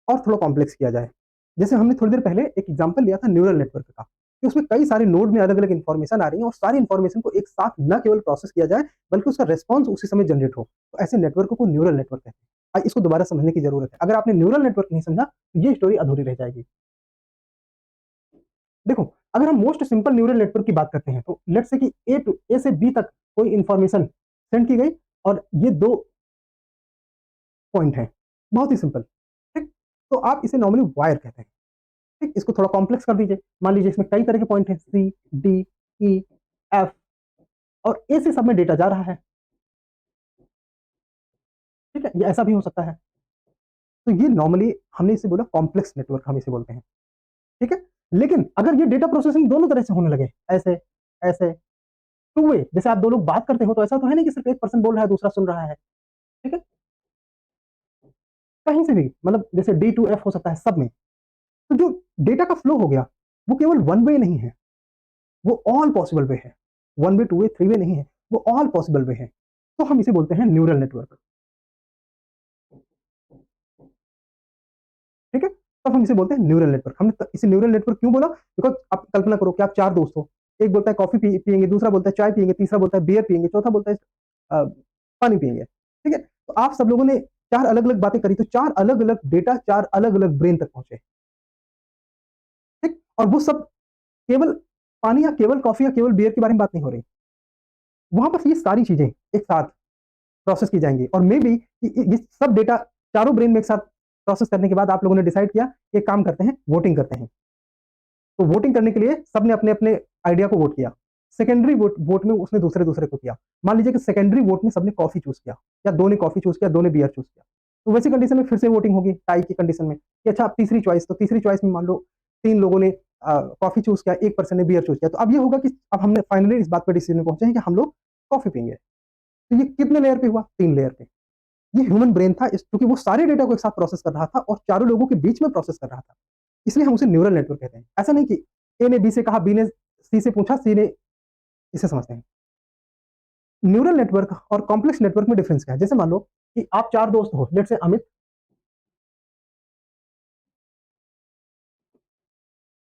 और थोड़ा कॉम्प्लेक्स किया जाए, जैसे हमने थोड़ी देर पहले एक एग्ज़ाम्पल लिया था न्यूरल नेटवर्क का, कि उसमें कई सारे नोड में अलग-अलग इन्फॉर्मेशन आ रही है और सारी इन्फॉर्मेशन को एक साथ न केवल प्रोसेस किया जाए, बल्कि उसका रिस्पॉन्स उसी समय जनरेट हो। तो ऐसे नेटवर्क को न्यूरल नेटवर्क कहते हैं। इसको दोबारा समझने की ज़रूरत है। अगर आपने न्यूरल नेटवर्क नहीं समझा, तो ये स्टोरी अधूरी रह जाएगी। देखो, अगर हम मोस्ट सिंपल न्यूरल नेटवर्क की बात करते हैं, तो लेट्स से कि ए से बी तक कोई इन्फॉर्मेशन सेंड की गई और ये 2 पॉइंट हैं, बहुत ही सिंपल, ठीक? तो आप इसे नॉर्मली वायर कहते हैं, ठीक? इसको थोड़ा कॉम्प्लेक्स कर दीजिए, मान लीजिए इसमें कई तरह के पॉइंट हैं, सी, डी, ई, एफ और ए से सब में डेटा जा रहा है, ठीक है? ये ऐसा भी हो सकता है। तो ये नॉर्मली हमने इसे बोला कॉम्प्लेक्स नेटवर्क हम इसे बोलते हैं, ठीक है? लेकिन अगर ये डेटा प्रोसेसिंग दोनों तरह से होने लगे, ऐसे, ऐसे, टू वे जैसे आप 2 लोग बात करते हो तो ऐसा तो है नहीं कि सिर्फ एक पर्सन बोल रहा है, दूसरा सुन रहा है, ठीक है? कहीं से भी मतलब जैसे डी टू एफ हो सकता है सब में। तो जो डेटा का फ्लो हो गया, वो केवल वन वे नहीं है, वो ऑल पॉसिबल वे है। One way, two way, three way नहीं है, वो ऑल पॉसिबल वे है। तो हम इसे बोलते हैं न्यूरल नेटवर्क, ठीक है? तब हम इसे बोलते हैं न्यूरल नेटवर्क। हमने इसे न्यूरल नेटवर्क क्यों बोला? बिकॉज़ आप कल्पना करो कि आप 4 दोस्त हो, एक बोलता है कॉफ़ी पिएँगे, दूसरा बोलता है चाय पिएँगे, तीसरा बोलता है बियर पिएँगे, चौथा बोलता है अ, पानी पिएँगे, ठीक है? तो आप सब लोगों ने 4 अलग-अलग बातें करी, तो 4 अलग-अलग डेटा 4 अलग-अलग ब्रेन तक पहुँचे, ठीक? और वो सब केवल पानी या केवल कॉफ़ी या केवल बियर के बारे में बात नहीं हो रही। वहाँ पर ये सारी चीज़ें एक साथ प्रोसेस की जाएँगी और मेबी ये सब डेटा चारों ब्रेन में एक साथ प्रोसेस करने के बाद आप लोगों ने डिसाइड किया, एक काम करते हैं, वोटिंग करते हैं। तो वोटिंग करने के लिए सबने अपने-अपने आइडिया को वोट किया। सेकेंडरी वोट वोट में उसने दूसरे-दूसरे को किया। मान लीजिए कि सेकेंडरी वोट में सबने कॉफ़ी चूज़ किया या 2 ने कॉफ़ी चूज़ किया, 2 ने बियर चूज़ किया। तो वैसी कंडीशन में फिर से वोटिंग होगी, टाई की कंडीशन में कि अच्छा अब तीसरी चॉइस, तो तीसरी चॉइस में मान लो 3 लोगों ने कॉफ़ी चूज़ किया, 1 पर्सन ने बियर चूज़ किया। तो अब ये होगा कि अब हमने फाइनली इस बात पे डिसीजन में पहुँचे हैं कि हम लोग कॉफ़ी पीएँगे। तो ये कितने लेयर पे हुआ? 3 लेयर पे। ये ह्यूमन ब्रेन था इस क्योंकि वो सारे डेटा को एक साथ प्रोसेस कर रहा था और चारों लोगों के बीच में प्रोसेस कर रहा था। इसलिए हम उसे न्यूरल नेटवर्क कहते हैं। ऐसा नहीं कि ए ने बी से कहा, बी ने सी से पूछा, सी ने इसे समझते हैं। न्यूरल नेटवर्क और कॉम्प्लेक्स नेटवर्क में डिफरेंस क्या है? जैसे मान लो कि आप 4 दोस्त हो, let's say Amit,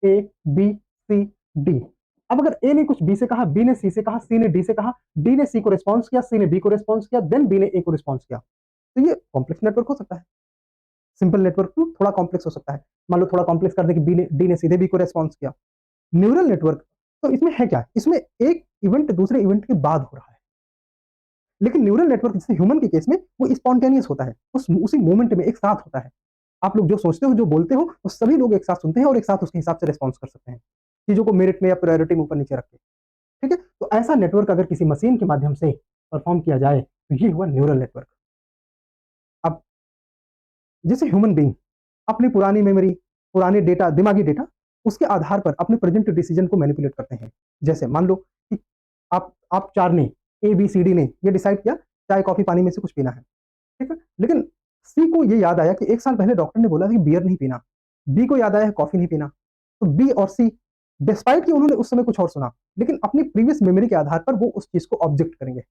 A, B, C, D. अब अगर ए ने कुछ बी से कहा, बी ने सी से कहा, सी ने डी से कहा, डी ने सी को रिस्पॉन्स किया, सी ने बी को रिस्पॉन्स किया, देन बी ने ए को रिस्पॉन्स किया। तो ये कॉम्प्लेक्स नेटवर्क हो सकता है। सिंपल नेटवर्क टू थोड़ा कॉम्प्लेक्स हो सकता है। मान लो थोड़ा कॉम्प्लेक्स कर दे कि डी ने सीधे बी को रिस्पॉन्स किया। न्यूरल नेटवर्क तो इसमें है क्या? इसमें एक इवेंट दूसरे इवेंट के बाद हो रहा है। लेकिन न्यूरल नेटवर्क जैसे ह्यूमन के केस में वो स्पॉन्टेनियस होता है, उसी मोमेंट में एक साथ होता है। आप लोग जो सोचते हो, जो बोलते हो, वो सभी लोग एक साथ सुनते हैं और एक साथ उसके हिसाब से रिस्पॉन्स कर सकते हैं, चीज़ों को मेरिट में या प्रायोरिटी में ऊपर-नीचे रख के, ठीक है? तो ऐसा नेटवर्क अगर किसी मशीन के माध्यम से परफॉर्म किया जाए, तो ये हुआ न्यूरल नेटवर्क। अब जैसे ह्यूमन बीइंग, अपनी पुरानी मेमोरी, पुराने डेटा, दिमागी डेटा, उसके आधार पर अपने प्रेजेंट डिसीजन को मैनिपुलेट करते हैं। जैसे मान लो कि आप 4 ने, ए, बी, सी, डी ने ये डिसाइड किया चाय, कॉफी, पानी में से कुछ पीना है, ठीक है? लेकिन सी को ये याद आया कि 1 साल पहले डॉक्टर ने बोला था कि बियर नहीं पीना। बी को याद आया है कॉफी नहीं पीना। तो बी और सी डिस्पाइट कि उन्होंने उस समय कुछ और सुना, लेकिन अपनी प्रीवियस मेमोरी के आधार पर वो उस चीज़ को ऑब्जेक्ट करेंगे।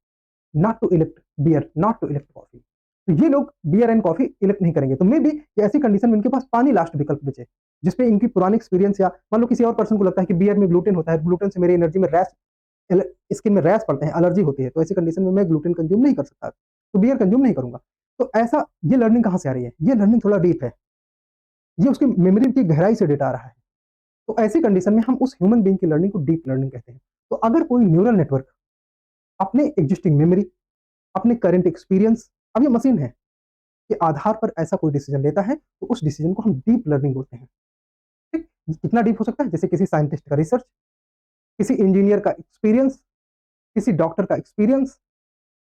Not to elect beer, not to elect coffee. तो ये लोग बियर एंड कॉफी इलेक्ट नहीं करेंगे। तो मे बी ये ऐसी कंडीशन में इनके पास पानी लास्ट विकल्प बचे, जिसपे इनकी पुरानी एक्सपीरियंस, या मान लो किसी और पर्सन को लगता है कि बियर में ग्लूटेन होता है, ग्लूटेन से मेरी एनर्जी में रैश, स्किन में रैश पड़ते हैं, एलर्जी होती है, तो ऐसी कंडीशन में मैं ग्लूटेन कंज्यूम नहीं कर सकता, तो बियर कंज्यूम नहीं करूंगा। तो ऐसा, ये लर्निंग कहाँ से आ रही है? ये लर्निंग थोड़ा डीप है, ये उसकी मेमोरी की गहराई से डेटा आ रहा है। तो ऐसी कंडीशन में हम उस ह्यूमन बीइंग की लर्निंग को डीप लर्निंग कहते हैं। तो अगर कोई न्यूरल नेटवर्क अपने एग्जिस्टिंग मेमोरी, अपने करंट एक्सपीरियंस, अब ये मशीन है, के आधार पर ऐसा कोई डिसीजन लेता है, तो उस डिसीजन को हम डीप लर्निंग बोलते हैं। ठीक? कितना डीप हो सकता है? जैसे किसी साइंटिस्ट का रिसर्च, किसी इंजीनियर का एक्सपीरियंस, किसी डॉक्टर का एक्सपीरियंस,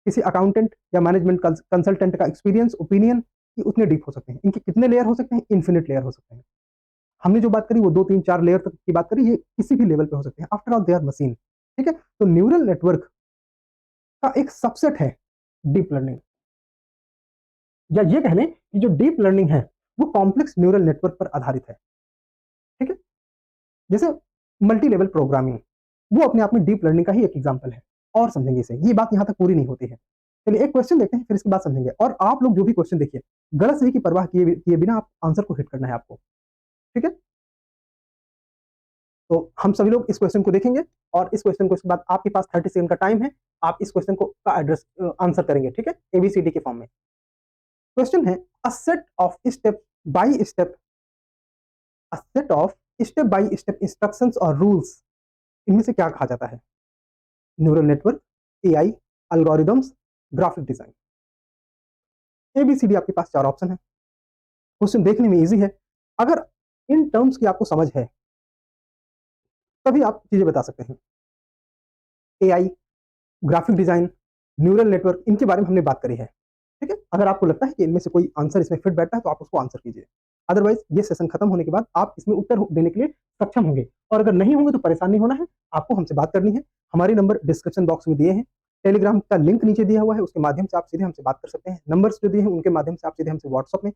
किसी अकाउंटेंट या मैनेजमेंट कंसल्टेंट का एक्सपीरियंस, ओपिनियन, ये उतने डीप हो सकते हैं। इनके कितने लेयर हो सकते हैं? इन्फिनिट लेयर हो सकते हैं। हमने जो बात करी वो 2, 3, 4 लेयर तक की बात करी, ये किसी भी लेवल पे हो सकते हैं। After all they are machine. ठीक है? तो न्यूरल नेटवर्क का एक सबसेट है डीप लर्निंग, या ये कह लें कि जो डीप लर्निंग है वो कॉम्प्लेक्स न्यूरल नेटवर्क पर आधारित है। ठीक है? जैसे मल्टी लेवल प्रोग्रामिंग, वो अपने आप में डीप लर्निंग का ही एक एग्जांपल है। और समझेंगे इसे, ये बात यहां तक पूरी नहीं होती है। चलिए एक क्वेश्चन देखते हैं, फिर इसके बाद समझेंगे। और आप लोग जो भी क्वेश्चन देखिए, गलत सही की परवाह किए बिना आप आंसर को हिट करना है आपको। ठीक है? तो हम सभी लोग इस क्वेश्चन को देखेंगे, और इस क्वेश्चन को इसके बाद आपके पास 30 सेकंड का टाइम है, आप इस क्वेश्चन को का एड्रेस आंसर करेंगे। ठीक है? एबीसीडी के फॉर्म में। क्वेश्चन है, a set of step by step, a set of step by step instructions और रूल्स, इनमें से क्या कहा जाता है? Neural network, AI, algorithms, graphic design. A B C D आपके पास 4 ऑप्शन है। क्वेश्चन देखने में इजी है, अगर इन टर्म्स की आपको समझ है तभी आप चीजें बता सकते हैं। AI, graphic design, neural network, इनके बारे में हमने बात करी है। ठीक है? अगर आपको लगता है कि इनमें से कोई आंसर इसमें फिट बैठता है तो आप उसको आंसर कीजिए। अदरवाइज ये सेशन खत्म होने के बाद आप इसमें उत्तर देने के लिए सक्षम होंगे, और अगर नहीं होंगे तो परेशान नहीं होना है, आपको हमसे बात करनी है। हमारे नंबर डिस्क्रिप्शन बॉक्स में दिए हैं, टेलीग्राम का लिंक नीचे दिया हुआ है, उसके माध्यम से आप सीधे हमसे बात कर सकते हैं। नंबर्स जो दिए हैं उनके माध्यम से आप सीधे हमसे व्हाट्सएप में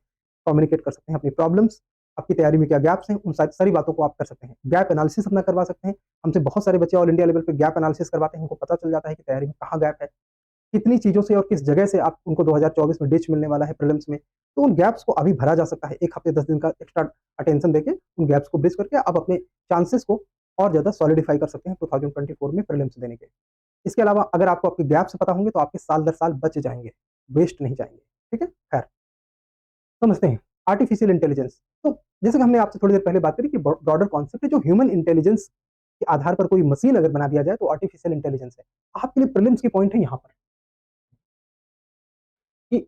कम्युनिकेट कर सकते हैं। अपनी प्रॉब्लम्स, आपकी तैयारी में क्या गैप्स हैं, उन सारी बातों को आप कर सकते हैं। गैप एनालिसिस अपना करवा सकते हैं। हमसे बहुत सारे बच्चे ऑल इंडिया लेवल पे गैप एनालिसिस करवाते हैं, उनको पता चल जाता है कि तैयारी में कहाँ गैप है, कितनी चीज़ों से और किस जगह से आप उनको 2024 में डिच मिलने वाला है प्रीलिम्स में। तो उन गैप्स को अभी भरा जा सकता है। 1 हफ्ते 10 दिन का एक्स्ट्रा अटेंशन देके उन गैप्स को ब्रिज करके आप अपने चांसेस को और ज़्यादा सॉलिडिफाई कर सकते हैं 2024 में प्रीलिम्स देने के। इसके अलावा अगर आपको आपके गैप्स पता होंगे तो आपके साल दर साल बच जाएँगे, वेस्ट नहीं जाएँगे। ठीक है? खैर, समझते हैं आर्टिफिशियल इंटेलिजेंस। तो जैसे कि हमने आपसे थोड़ी देर पहले बात करी कि ब्रॉडर कॉन्सेप्ट है, जो ह्यूमन इंटेलिजेंस के आधार पर कोई मशीन अगर बना दिया जाए तो आर्टिफिशियल इंटेलिजेंस है। आपके लिए प्रीलिम्स की पॉइंट है यहाँ पर कि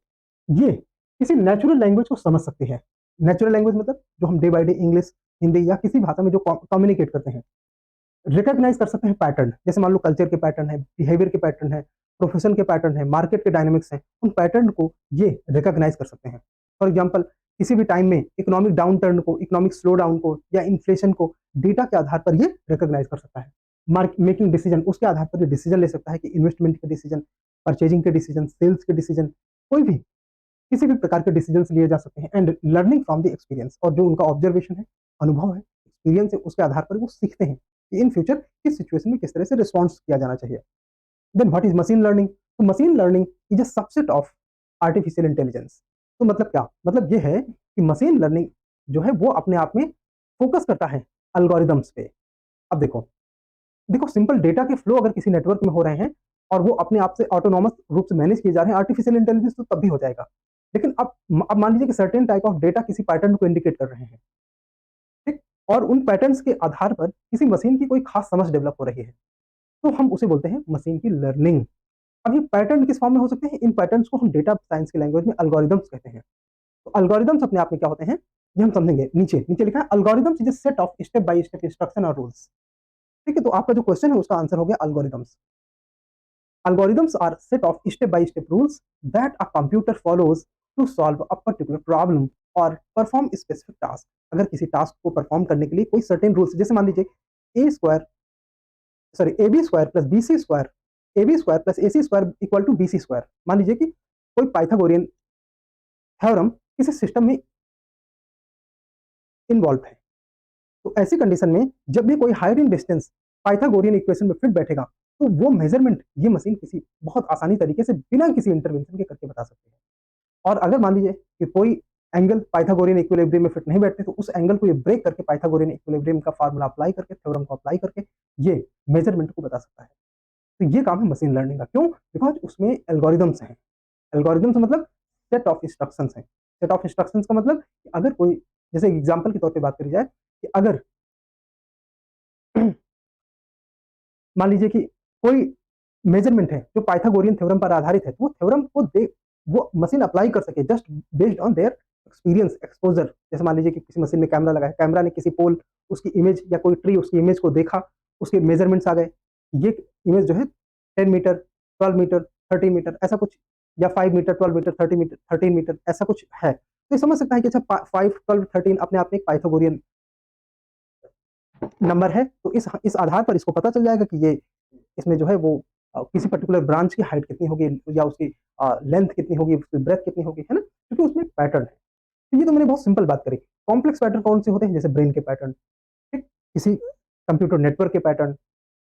ये किसी नेचुरल लैंग्वेज को समझ सकती है। नेचुरल लैंग्वेज मतलब जो हम day by day English, Hindi या किसी भाषा में जो कम्युनिकेट करते हैं, रिकॉग्नाइज कर सकते हैं पैटर्न। जैसे मान लो कल्चर के पैटर्न है, बिहेवियर के पैटर्न है, प्रोफेशन के पैटर्न है, मार्केट के डायनामिक्स हैं, उन पैटर्न को ये रिकॉग्नाइज कर सकते हैं। फॉर एग्जांपल, किसी भी टाइम में इकोनॉमिक डाउन टर्न को, इकोनॉमिक स्लो डाउन को या इन्फ्लेशन को डेटा के आधार पर ये रिकॉग्नाइज कर सकता है। मार्क मेकिंग डिसीजन, उसके आधार पर ये डिसीजन ले सकता है कि इन्वेस्टमेंट के डिसीजन, परचेजिंग के डिसीजन, सेल्स के डिसीजन, कोई भी किसी भी प्रकार के डिसीजन लिए जा सकते हैं। And learning from the experience, और जो उनका ऑब्जर्वेशन है, अनुभव है, एक्सपीरियंस है, उसके आधार पर वो सीखते हैं कि इन फ्यूचर किस सिचुएशन में किस तरह से रिस्पॉन्स किया जाना चाहिए। Then what is machine learning? तो machine learning is a subset of artificial intelligence. तो मतलब क्या? मतलब ये है कि मशीन लर्निंग जो है वो अपने आप में फोकस करता है अल्गोरिदम्स पे। अब देखो, सिंपल डेटा के फ्लो अगर किसी नेटवर्क में हो रहे हैं और वो अपने आप से ऑटोनॉमस रूप से मैनेज किए जा रहे हैं, आर्टिफिशियल इंटेलिजेंस तो तब भी हो जाएगा। लेकिन अब मान लीजिए कि सर्टेन टाइप ऑफ डेटा किसी पैटर्न को इंडिकेट कर रहे हैं, ठीक? और उन पैटर्न्स के आधार पर किसी मशीन की कोई खास समझ डेवलप हो रही है, तो हम उसे बोलते हैं मशीन की लर्निंग। अब ये पैटर्न किस फॉर्म में हो सकते हैं? इन पैटर्न्स को हम डेटा साइंस की लैंग्वेज में एल्गोरिदम्स कहते हैं। तो एल्गोरिदम्स अपने आप में क्या होते हैं, ये हम समझेंगे। नीचे नीचे लिखा है, algorithms is a set of step by step instruction और रूल्स। ठीक है? तो आपका जो क्वेश्चन है उसका आंसर हो गया algorithms. Algorithms are set of step-by-step rules that a computer follows to solve a particular problem. और परफॉर्म स्पेसिफिक टास्क। अगर किसी टास्क को परफॉर्म करने के लिए कोई सर्टेन रूल्स, जैसे मान लीजिए A square sorry A B square plus B C square, A B square plus A C square equal to B C square. मान लीजिए कि कोई पाइथागोरियन थ्योरम किसी सिस्टम में इन्वॉल्व है, तो ऐसी कंडीशन में जब भी कोई higher in distance Pythagorean equation में फिट बैठेगा, तो वो मेजरमेंट ये मशीन किसी बहुत आसानी तरीके से बिना किसी इंटरवेंशन के करके बता सकती है। और अगर मान लीजिए कि कोई एंगल पाइथागोरियन इक्विलिब्रियम में फिट नहीं बैठते, तो उस एंगल को ये ब्रेक करके पाइथागोरियन इक्विलिब्रियम का फार्मूला अप्लाई करके, थ्योरम को अप्लाई करके ये मेजरमेंट को बता सकता है। तो ये काम है मशीन लर्निंग का। क्यों? बिकॉज उसमें एल्गोरिदम्स हैं। एल्गोरिदम्स मतलब सेट ऑफ इंस्ट्रक्शंस हैं। सेट ऑफ इंस्ट्रक्शंस का मतलब कि अगर कोई, जैसे एग्जांपल के तौर पे बात करी जाए कि अगर मान लीजिए कि कोई मेजरमेंट है जो पाइथागोरियन थ्योरम पर आधारित है, तो वो थ्योरम को वो मशीन अप्लाई कर सके just based on their experience exposure. जैसे मान लीजिए कि किसी मशीन में कैमरा लगा है, कैमरा ने किसी पोल उसकी इमेज या कोई ट्री उसकी इमेज को देखा, उसके मेजरमेंट्स आ गए, ये इमेज जो है 10 मीटर, 12 मीटर, 30 मीटर ऐसा कुछ, या 5 मीटर, 12 मीटर, 30 मीटर, 13 मीटर ऐसा कुछ है, तो ये समझ सकता है कि अच्छा 5, 12, 13 अपने आप में एक पाइथागोरियन नंबर है। तो इस आधार पर इसको पता चल जाएगा कि ये इसमें जो है वो किसी पर्टिकुलर ब्रांच की हाइट कितनी होगी, या उसकी लेंथ कितनी होगी, उसकी ब्रेथ कितनी होगी, है ना, क्योंकि उसमें पैटर्न है। तो ये तो मैंने बहुत सिंपल बात करी। कॉम्प्लेक्स पैटर्न कौन से होते हैं? जैसे ब्रेन के पैटर्न, ठीक, किसी कंप्यूटर नेटवर्क के पैटर्न,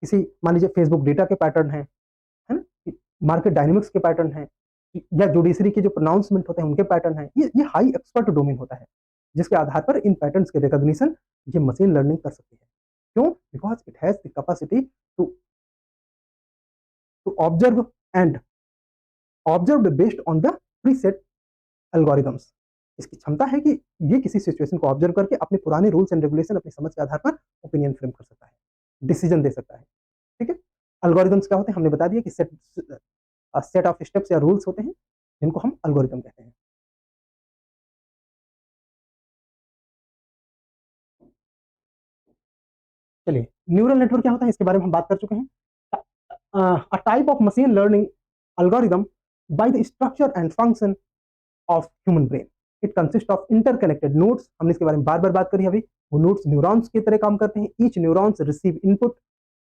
किसी मान लीजिए फेसबुक डेटा के पैटर्न है ना, मार्केट डायनेमिक्स के पैटर्न है, या जुडिशरी के जो प्रोनाउंसमेंट होते हैं उनके पैटर्न है। ये हाई एक्सपर्ट डोमेन होता है, जिसके आधार पर इन पैटर्न्स के रिकॉग्निशन ये मशीन लर्निंग कर सकती है। क्यों? Because it has the capacity to observe and observe based on the preset algorithms. इसकी क्षमता है कि ये किसी सिचुएशन को ऑब्जर्व करके अपने पुराने रूल्स एंड रेगुलेशन अपनी समझ के आधार पर ओपिनियन फ्रेम कर सकता है, डिसीजन दे सकता है। ठीक है, एल्गोरिदम्स क्या होते हैं हमने बता दिया कि सेट ऑफ स्टेप्स या रूल्स होते हैं जिनको हम एल्गोरिदम कहते हैं। चलिए, न्यूरल नेटवर्क क्या होता है इसके बारे में हम बात कर चुके हैं। A type of machine learning algorithm by the structure and function of human brain. It consist of interconnected nodes. हमने इसके बारे में बार बार बात करी अभी। वो नोड्स न्यूरॉन्स की तरह काम करते हैं। Each neurons receive input,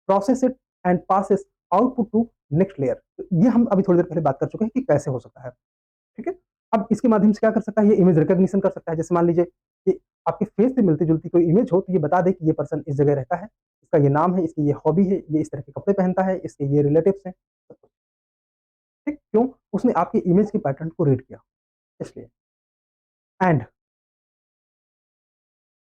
process it and passes output to next layer. ये हम अभी थोड़ी देर पहले बात कर चुके हैं कि कैसे हो सकता है। ठीक है, अब इसके माध्यम से क्या कर सकता है, ये इमेज रिकॉग्निशन कर सकता है। जैसे मान लीजिए कि आपके फेस से मिलती जुलती कोई इमेज हो, तो ये बता दे कि ये पर्सन इस जगह रहता है, इसका ये नाम है, इसकी ये हॉबी है, ये इस तरह के कपड़े पहनता है, इसके ये रिलेटिव्स हैं। ठीक, क्यों? उसने आपकी इमेज के पैटर्न को रीड किया, इसलिए। एंड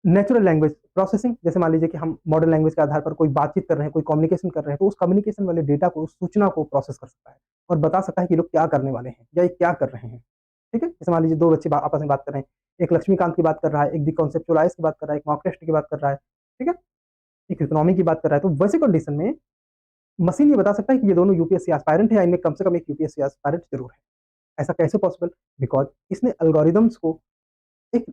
नेचुरल लैंग्वेज प्रोसेसिंग, जैसे मान लीजिए कि हम मॉडर्न लैंग्वेज के आधार पर कोई बातचीत कर रहे हैं, कोई कम्युनिकेशन कर रहे हैं, तो उस कम्युनिकेशन वाले डेटा को, उस सूचना को प्रोसेस कर सकता है और बता सकता है कि लोग क्या करने वाले हैं या ये क्या कर रहे हैं। ठीक है, जैसे मान लीजिए दो बच्चे आपस में बात कर रहे हैं, एक लक्ष्मीकांत की बात कर रहा है, एक दी कॉन्सेप्चुअलाइज की बात कर रहा है, एक मॉक टेस्ट की बात कर रहा है, ठीक है, एक इकोनॉमी की बात कर रहा है। तो वैसे कंडीशन में मशीन ये बता सकता है कि ये दोनों यूपीएससी एस्पायरेंट है, या इनमें कम से कम एक यूपीएससी एस्पायरेंट जरूर है। ऐसा कैसे पॉसिबल? बिकॉज इसने एल्गोरिदम्स को एक,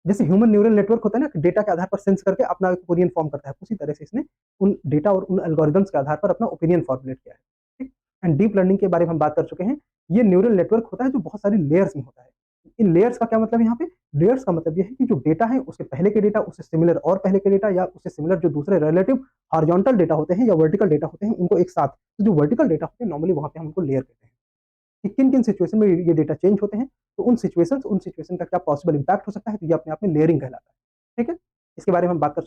जैसे ह्यूमन न्यूरल नेटवर्क होता है ना, डेटा के आधार पर सेंस करके अपना ओपिनियन फॉर्म करता है, उसी तरह से इसने उन डेटा और उन एल्गोरिदम्स के आधार पर अपना ओपिनियन फॉर्मुलेट किया है। ठीक, एंड डीप लर्निंग के बारे में हम बात कर चुके हैं। ये न्यूरल नेटवर्क होता है जो बहुत सारी लेयर्स में होता है। इन लेयर्स का क्या मतलब है यहाँ पे? लेयर्स का मतलब ये है कि जो डेटा है उसके पहले के डेटा, उससे सिमिलर और पहले के डेटा, या उससे सिमिलर जो दूसरे रिलेटिव हॉरिजॉन्टल डेटा होते हैं या वर्टिकल डेटा होते हैं, उनको एक साथ, तो जो वर्टिकल डेटा होते हैं नॉर्मली वहां पे हम उनको लेयर कहते हैं कि किन किन सिचुएशन में ये डेटा चेंज होते हैं, तो उन सिचुएशन का क्या पॉसिबल इंपैक्ट हो सकता है, तो ये अपने आप में लेयरिंग कहलाता है। ठीक है, इसके बारे में हम बात कर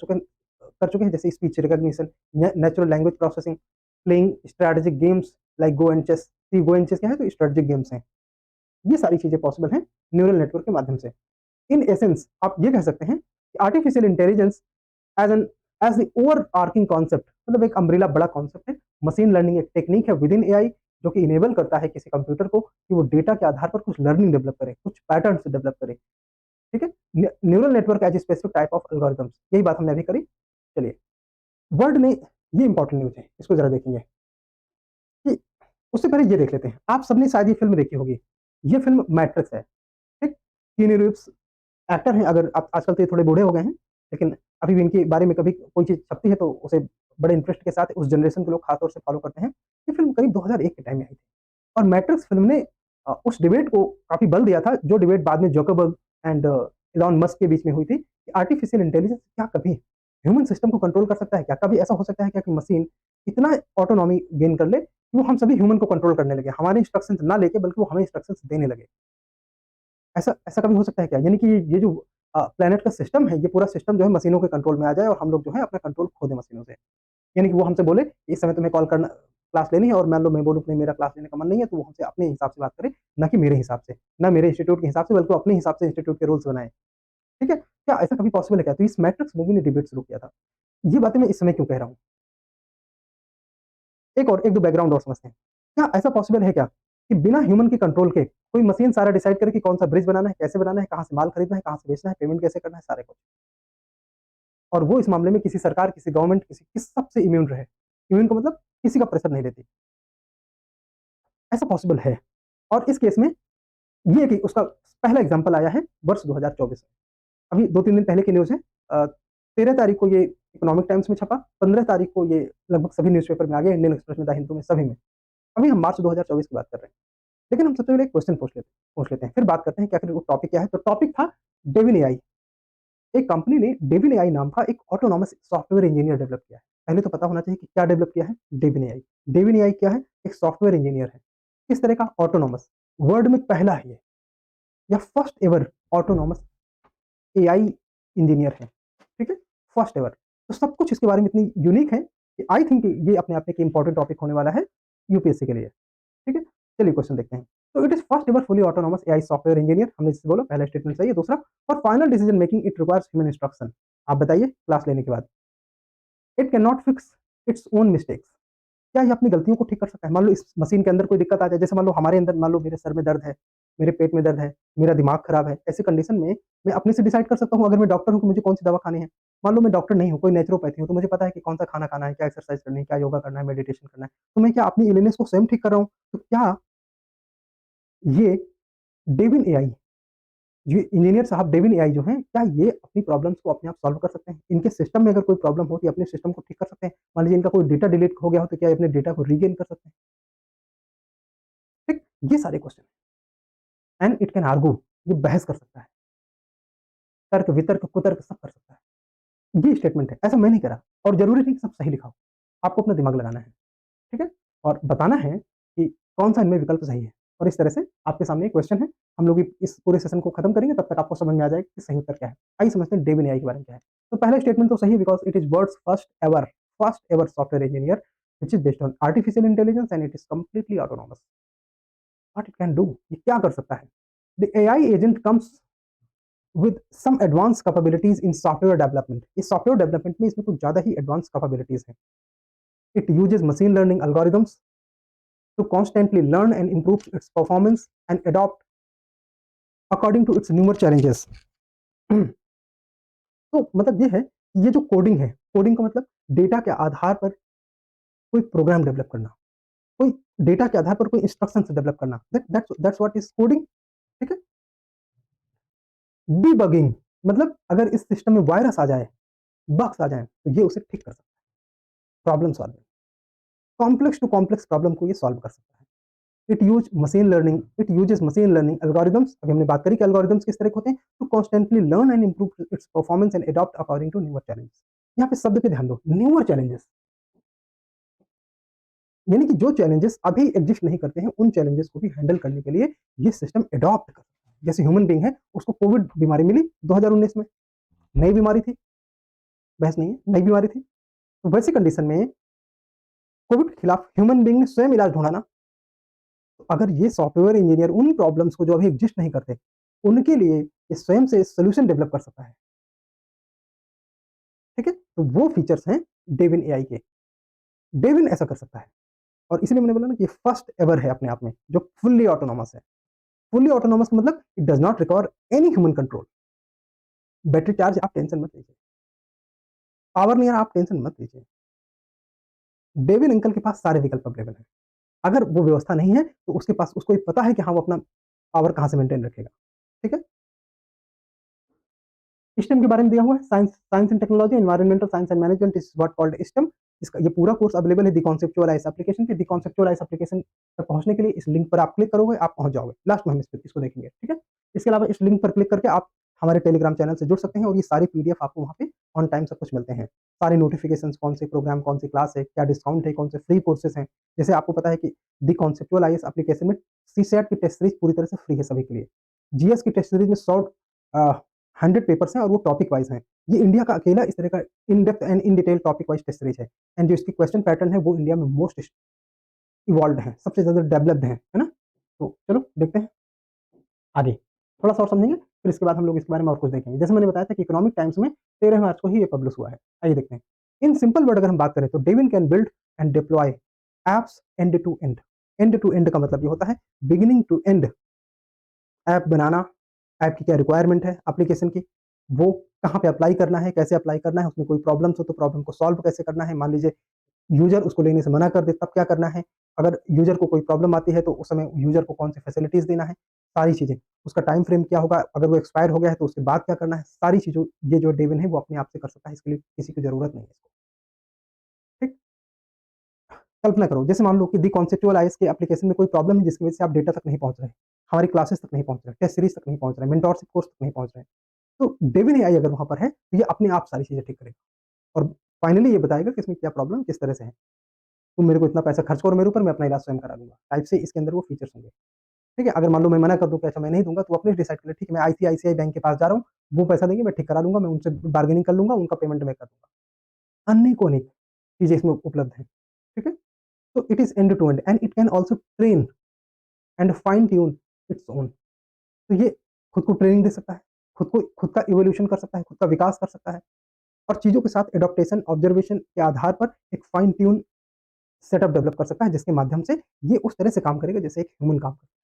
चुके हैं जैसे speech recognition, natural language processing, playing strategic games like go and chess. Go and chess क्या है? तो स्ट्रेटेजिक गेम्स हैं। ये सारी चीजें पॉसिबल हैं न्यूरल नेटवर्क के माध्यम से। इन एसेंस आप ये कह सकते हैं कि artificial intelligence as an as the overarching concept, मतलब एक अम्ब्रेला बड़ा कॉन्सेप्ट है। मशीन लर्निंग एक टेक्निक है विद इन एआई, जो कि इनेबल करता है किसी कंप्यूटर को कि वो डेटा के आधार पर कुछ लर्निंग डेवलप करे, कुछ पैटर्न डेवलप करे। ठीक है, neural network as specific type of algorithms, यही बात हमने अभी करी। चलिए, वर्ल्ड ने, ये इंपॉर्टेंट न्यूज है, इसको जरा देखेंगे कि उससे पहले ये देख लेते हैं। आप सबने शायद ये फिल्म देखी होगी, ये फिल्म मैट्रिक्स है। ठीक, कीनू रीव्स एक्टर हैं। अगर आप आजकल तो ये थोड़े बूढ़े हो गए हैं, लेकिन अभी भी इनके बारे में कभी कोई चीज छपती है तो उसे बड़े इंटरेस्ट के साथ उस जनरेशन के लोग खासतौर से फॉलो करते हैं। ये फिल्म करीब 2001 के टाइम में आई थी, और मैट्रिक्स फिल्म ने उस डिबेट को काफी बल दिया था, जो डिबेट बाद में जोकरबर्ग एंड इलॉन मस्क के बीच में हुई थी कि आर्टिफिशियल इंटेलिजेंस क्या कभी ह्यूमन सिस्टम को कंट्रोल कर सकता है क्या? कभी ऐसा हो सकता है क्या कि मशीन इतना ऑटोनॉमी गेन कर ले कि वो हम सभी ह्यूमन को कंट्रोल करने लगे, हमारे इंस्ट्रक्शंस ना लेके बल्कि वो हमें इंस्ट्रक्शंस देने लगे? ऐसा ऐसा कभी हो सकता है क्या? यानी कि ये जो प्लेनेट का सिस्टम है, ये पूरा सिस्टम जो है मशीनों के कंट्रोल में आ जाए और हम लोग जो है अपना कंट्रोल खो दें मशीनों से। यानी कि वो हमसे बोले इस समय तुम्हें कॉल करना, क्लास लेनी है, और मान लो मैं बोलूँ कि नहीं मेरा क्लास लेने का मन नहीं है, तो वो हमसे अपने हिसाब से बात करे, ना कि मेरे हिसाब से, ना मेरे इंस्टीट्यूट के हिसाब से, बल्कि वो अपने हिसाब से इंस्टीट्यूट के रूल्स बनाए। ठीक है? क्या ऐसा कभी पॉसिबल है क्या? तो इस मैट्रिक्स मूवी ने डिबेट शुरू किया था। ये बातें मैं इस समय क्यों कह रहा हूँ? एक दो बैकग्राउंड और समझते हैं। क्या ऐसा पॉसिबल है क्या कि बिना ह्यूमन के कंट्रोल के कोई मशीन सारा डिसाइड करे कि कौन सा ब्रिज बनाना है, कैसे बनाना है, कहाँ से माल खरीदना है, कहाँ से बेचना है, पेमेंट कैसे करना है, सारे कुछ, और वो इस मामले में किसी सरकार, किसी गवर्नमेंट, किस सबसे इम्यून रहे? इम्यून का मतलब किसी का प्रेशर नहीं लेती। ऐसा पॉसिबल है। और इस केस में ये कि उसका पहला एग्जांपल आया है वर्ष 2024 में। अभी 2-3 दिन पहले की न्यूज़ है। 13 तारीख को ये इकोनॉमिक टाइम्स में छपा, 15 तारीख को ये लगभग सभी न्यूज़पेपर में आ गया, इंडियन एक्सप्रेस में, द हिंदू में, सभी में। अभी हम मार्च 2024 की बात कर रहे हैं। लेकिन हम सबसे पहले एक क्वेश्चन पूछ लेते हैं, फिर बात करते हैं कि आखिर वो टॉपिक क्या है। तो टॉपिक था डेविन एआई। एक कंपनी ने डेविन एआई नाम का एक ऑटोनॉमस सॉफ्टवेयर इंजीनियर डेवलप किया है। पहले तो पता होना चाहिए कि क्या डेवलप किया है डेविन एआई। डेविन एआई क्या है? एक सॉफ्टवेयर इंजीनियर है। किस तरह का? ऑटोनॉमस। वर्ल्ड में पहला है ये, या first ever autonomous AI engineer है। ठीक है? First ever. तो सब कुछ इसके बारे में इतनी यूनिक है कि आई थिंक ये अपने आप में एक इंपॉर्टेंट टॉपिक होने वाला है यूपीएससी के लिए। ठीक है? चलिए क्वेश्चन देखते हैं। तो it is first ever fully autonomous AI software engineer, हमने जिससे बोला पहला स्टेटमेंट सही है। दूसरा, for final decision making it requires human instruction. आप बताइए क्लास लेने के बाद, it can not fix its own mistakes. क्या ये अपनी गलतियों को ठीक कर सकता है? मान लो इस मशीन के अंदर कोई दिक्कत आ जाए, जैसे मान लो हमारे अंदर, मान लो मेरे सर में दर्द है, मेरे पेट में दर्द है, मेरा दिमाग खराब है, ऐसी कंडीशन में मैं अपने से डिसाइड कर सकता हूँ, अगर मैं डॉक्टर हूँ, कि मुझे कौन सी दवा खानी है। मान लो मैं डॉक्टर नहीं हूँ, कोई नेचुरोपैथी हूँ, तो मुझे पता है कि कौन सा खाना खाना है, क्या एक्सरसाइज करनी है, क्या योगा करना है, मेडिटेशन करना है। तो मैं क्या अपनी इलनेस को स्वयं ठीक कर रहा हूँ? तो क्या ये डेविन एआई, ये इंजीनियर साहब डेविन एआई जो हैं, क्या ये अपनी प्रॉब्लम्स को अपने आप सॉल्व कर सकते हैं? इनके सिस्टम में अगर कोई प्रॉब्लम हो तो ये अपने सिस्टम को ठीक कर सकते हैं? मान लीजिए इनका कोई डेटा डिलीट हो गया हो, तो क्या ये अपने डेटा को रीगेन कर सकते हैं? ठीक, ये सारे question. And it can argue, ये बहस कर सकता है, तर्क वितर्क कुतर्क सब कर सकता है। ये स्टेटमेंट है, ऐसा मैं नहीं करा, और जरूरी नहीं कि सब सही लिखा हो, आपको अपना दिमाग लगाना है। ठीक है? और बताना है कि कौन सा इनमें विकल्प सही है। और इस तरह से आपके सामने एक क्वेश्चन है, हम लोग इस पूरे सेशन को खत्म करेंगे, तब तक आपको समझ में आ जाएगा कि सही उत्तर क्या है। आइए समझते हैं डेविन एआई के बारे में क्या है। तो पहला स्टेटमेंट तो सही है, because it is world's first ever software engineer which is based on artificial intelligence and it is completely autonomous. What it can do, ये क्या कर सकता है? The AI agent comes with some advanced capabilities in software development. इस software development में इसमें कुछ ज्यादा ही एडवांस कैपेबिलिटीज हैं। It uses machine learning algorithms to constantly learn and improve its performance and adopt according to its newer challenges. तो मतलब ये है कि ये जो कोडिंग है, कोडिंग का मतलब डेटा के आधार पर कोई प्रोग्राम डेवलप करना, कोई डेटा के आधार पर कोई इंस्ट्रक्शन डेवलप करना, दैट्स व्हाट इज कोडिंग। ठीक है? डीबगिंग मतलब अगर इस सिस्टम में वायरस आ जाए, बग्स आ जाए, तो ये उसे ठीक कर सकता है। Problem solving, complex to complex problem को ये सॉल्व कर सकता है। It uses machine learning algorithms, अभी हमने बात करी कि एल्गोरिदम्स किस तरह के होते हैं, to constantly learn and improve its performance and adopt according to newer challenges. यहाँ पे शब्द पे ध्यान दो, न्यूअर चैलेंजेस, यानी कि जो चैलेंजेस अभी एग्जिस्ट नहीं करते हैं, उन चैलेंजेस को भी हैंडल करने के लिए ये सिस्टम अडॉप्ट कर सकता है। जैसे ह्यूमन बींग है, उसको कोविड बीमारी मिली 2019 में, नई बीमारी थी, बहस नहीं है, नई बीमारी थी। तो वैसी कंडीशन में कोविड के खिलाफ ह्यूमन बींग ने स्वयं इलाज ढूंढा ना। तो अगर ये सॉफ्टवेयर इंजीनियर उन प्रॉब्लम्स को जो अभी एग्जिस्ट नहीं करते, उनके लिए ये स्वयं से सोल्यूशन डेवलप कर सकता है। ठीक है? तो वो फीचर्स हैं डेविन एआई के। डेविन ऐसा कर सकता है, और इसीलिए मैंने बोला ना कि फर्स्ट एवर है अपने आप में जो फुल्ली ऑटोनॉमस है। फुल्ली ऑटोनॉमस मतलब it does not require any human control. Battery charge आप टेंशन मत लीजिए, पावर नहीं है आप टेंशन मत लीजिए, डेविन अंकल के पास सारे विकल्प अवेलेबल है। अगर वो व्यवस्था नहीं है तो उसके पास, उसको पता है कि हाँ वो अपना पावर कहाँ से मेंटेन रखेगा। ठीक है? स्टेम के बारे में दिया हुआ है, science science and technology, environmental science and management is what called stem. इसका ये पूरा कोर्स अवेलेबल है दी कॉन्सेप्चुअलाइज एप्लीकेशन पे। दी कॉन्सेप्चुअलाइज एप्लीकेशन तक पहुंचने के लिए इस लिंक पर आप क्लिक करोगे, आप पहुंच जाओगे। लास्ट में हम इसको देखेंगे, ठीक है। इसके अलावा इस लिंक पर क्लिक करके आप हमारे टेलीग्राम चैनल से जुड़ सकते हैं और ये सारी पीडीएफ आपको वहाँ पे ऑन टाइम सब कुछ मिलते हैं। सारे नोटिफिकेशन, कौन से प्रोग्राम, कौन सी क्लास है, क्या डिस्काउंट है, कौन से फ्री कोर्सेज हैं। जैसे आपको पता है कि दी कॉन्सेप्चुअल आईएएस एप्लीकेशन में सीसैट की टेस्ट सीरीज पूरी तरह से फ्री है सभी के लिए। जीएस की टेस्ट सीरीज में शॉर्ट 100 पेपर्स हैं और वो टॉपिक वाइज हैं। ये इंडिया का अकेला इस तरह का in depth and in detail topic wise test series है। एंड जो इसकी क्वेश्चन पैटर्न है वो इंडिया में मोस्ट इवॉल्व है, सबसे ज्यादा डेवलप्ड है ना। तो चलो देखते हैं आगे, थोड़ा सा और समझेंगे, फिर इसके बाद हम लोग इसके बारे में और कुछ देखेंगे। जैसे मैंने बताया था कि इकोनॉमिक टाइम्स में 13 मार्च को ही ये पब्लिश हुआ है। आइए देखते हैं। इन सिंपल वर्ड अगर हम बात करें तो Devin can build and deploy apps end to end. End to end का मतलब ये होता है बिगिनिंग टू एंड। ऐप बनाना, ऐप की क्या रिक्वायरमेंट है एप्लीकेशन की, वो कहाँ पे अप्लाई करना है, कैसे अप्लाई करना है, उसमें कोई प्रॉब्लम्स हो तो प्रॉब्लम को सॉल्व कैसे करना है। मान लीजिए यूजर उसको लेने से मना कर दे तब क्या करना है। अगर यूजर को कोई प्रॉब्लम आती है तो उस समय यूजर को कौन सी फैसिलिटीज देना है, सारी चीजें। उसका टाइम फ्रेम क्या होगा, अगर वो एक्सपायर हो गया है तो उसके बाद क्या करना है, सारी चीजों ये जो डेविन है वो अपने आप से कर सकता है। इसके लिए किसी की जरूरत नहीं है इसको, ठीक। कल्पना करो जैसे मान लो कि दी कॉन्सेप्चुअल आईएएस के एप्लीकेशन में कोई प्रॉब्लम है जिसकी वजह से आप डेटा तक नहीं पहुंच रहे, हमारी क्लासेस तक नहीं पहुंच रहे, टेस्ट सीरीज तक नहीं पहुंच रहे, मेंटोरशिप कोर्स तक नहीं पहुंच रहे। तो डेविन एआई अगर वहां पर है तो ये अपने आप सारी चीजें ठीक करेगा और फाइनली ये बताएगा कि इसमें क्या प्रॉब्लम किस तरह से है। तुम मेरे को इतना पैसा खर्च करो मेरे ऊपर, मैं अपना इलाज स्वयं करा दूंगा टाइप से इसके अंदर वो फीचर्स होंगे, ठीक है। अगर मान लो मैं मना कर दूं कि अच्छा मैं नहीं दूंगा, तो अपने डिसाइड कर ले, ठीक है मैं आईसीआईसीआई बैंक के पास जा रहा हूँ, वो पैसा देंगे, मैं ठीक करा दूंगा, मैं उनसे बार्गेनिंग कर लूंगा, उनका पेमेंट मैं कर दूंगा। अनेकों अनेक चीजें इसमें उपलब्ध है, ठीक है। तो it is end to end and it can also train and fine tune its own. तो ये खुद को ट्रेनिंग दे सकता है, खुद का इवोल्यूशन कर सकता है, खुद का विकास कर सकता है और चीजों के साथ एडॉप्टेशन ऑब्जर्वेशन के आधार पर एक फाइन ट्यून सेटअप डेवलप कर सकता है, जिसके माध्यम से ये उस तरह से काम करेगा जैसे एक ह्यूमन काम करता है।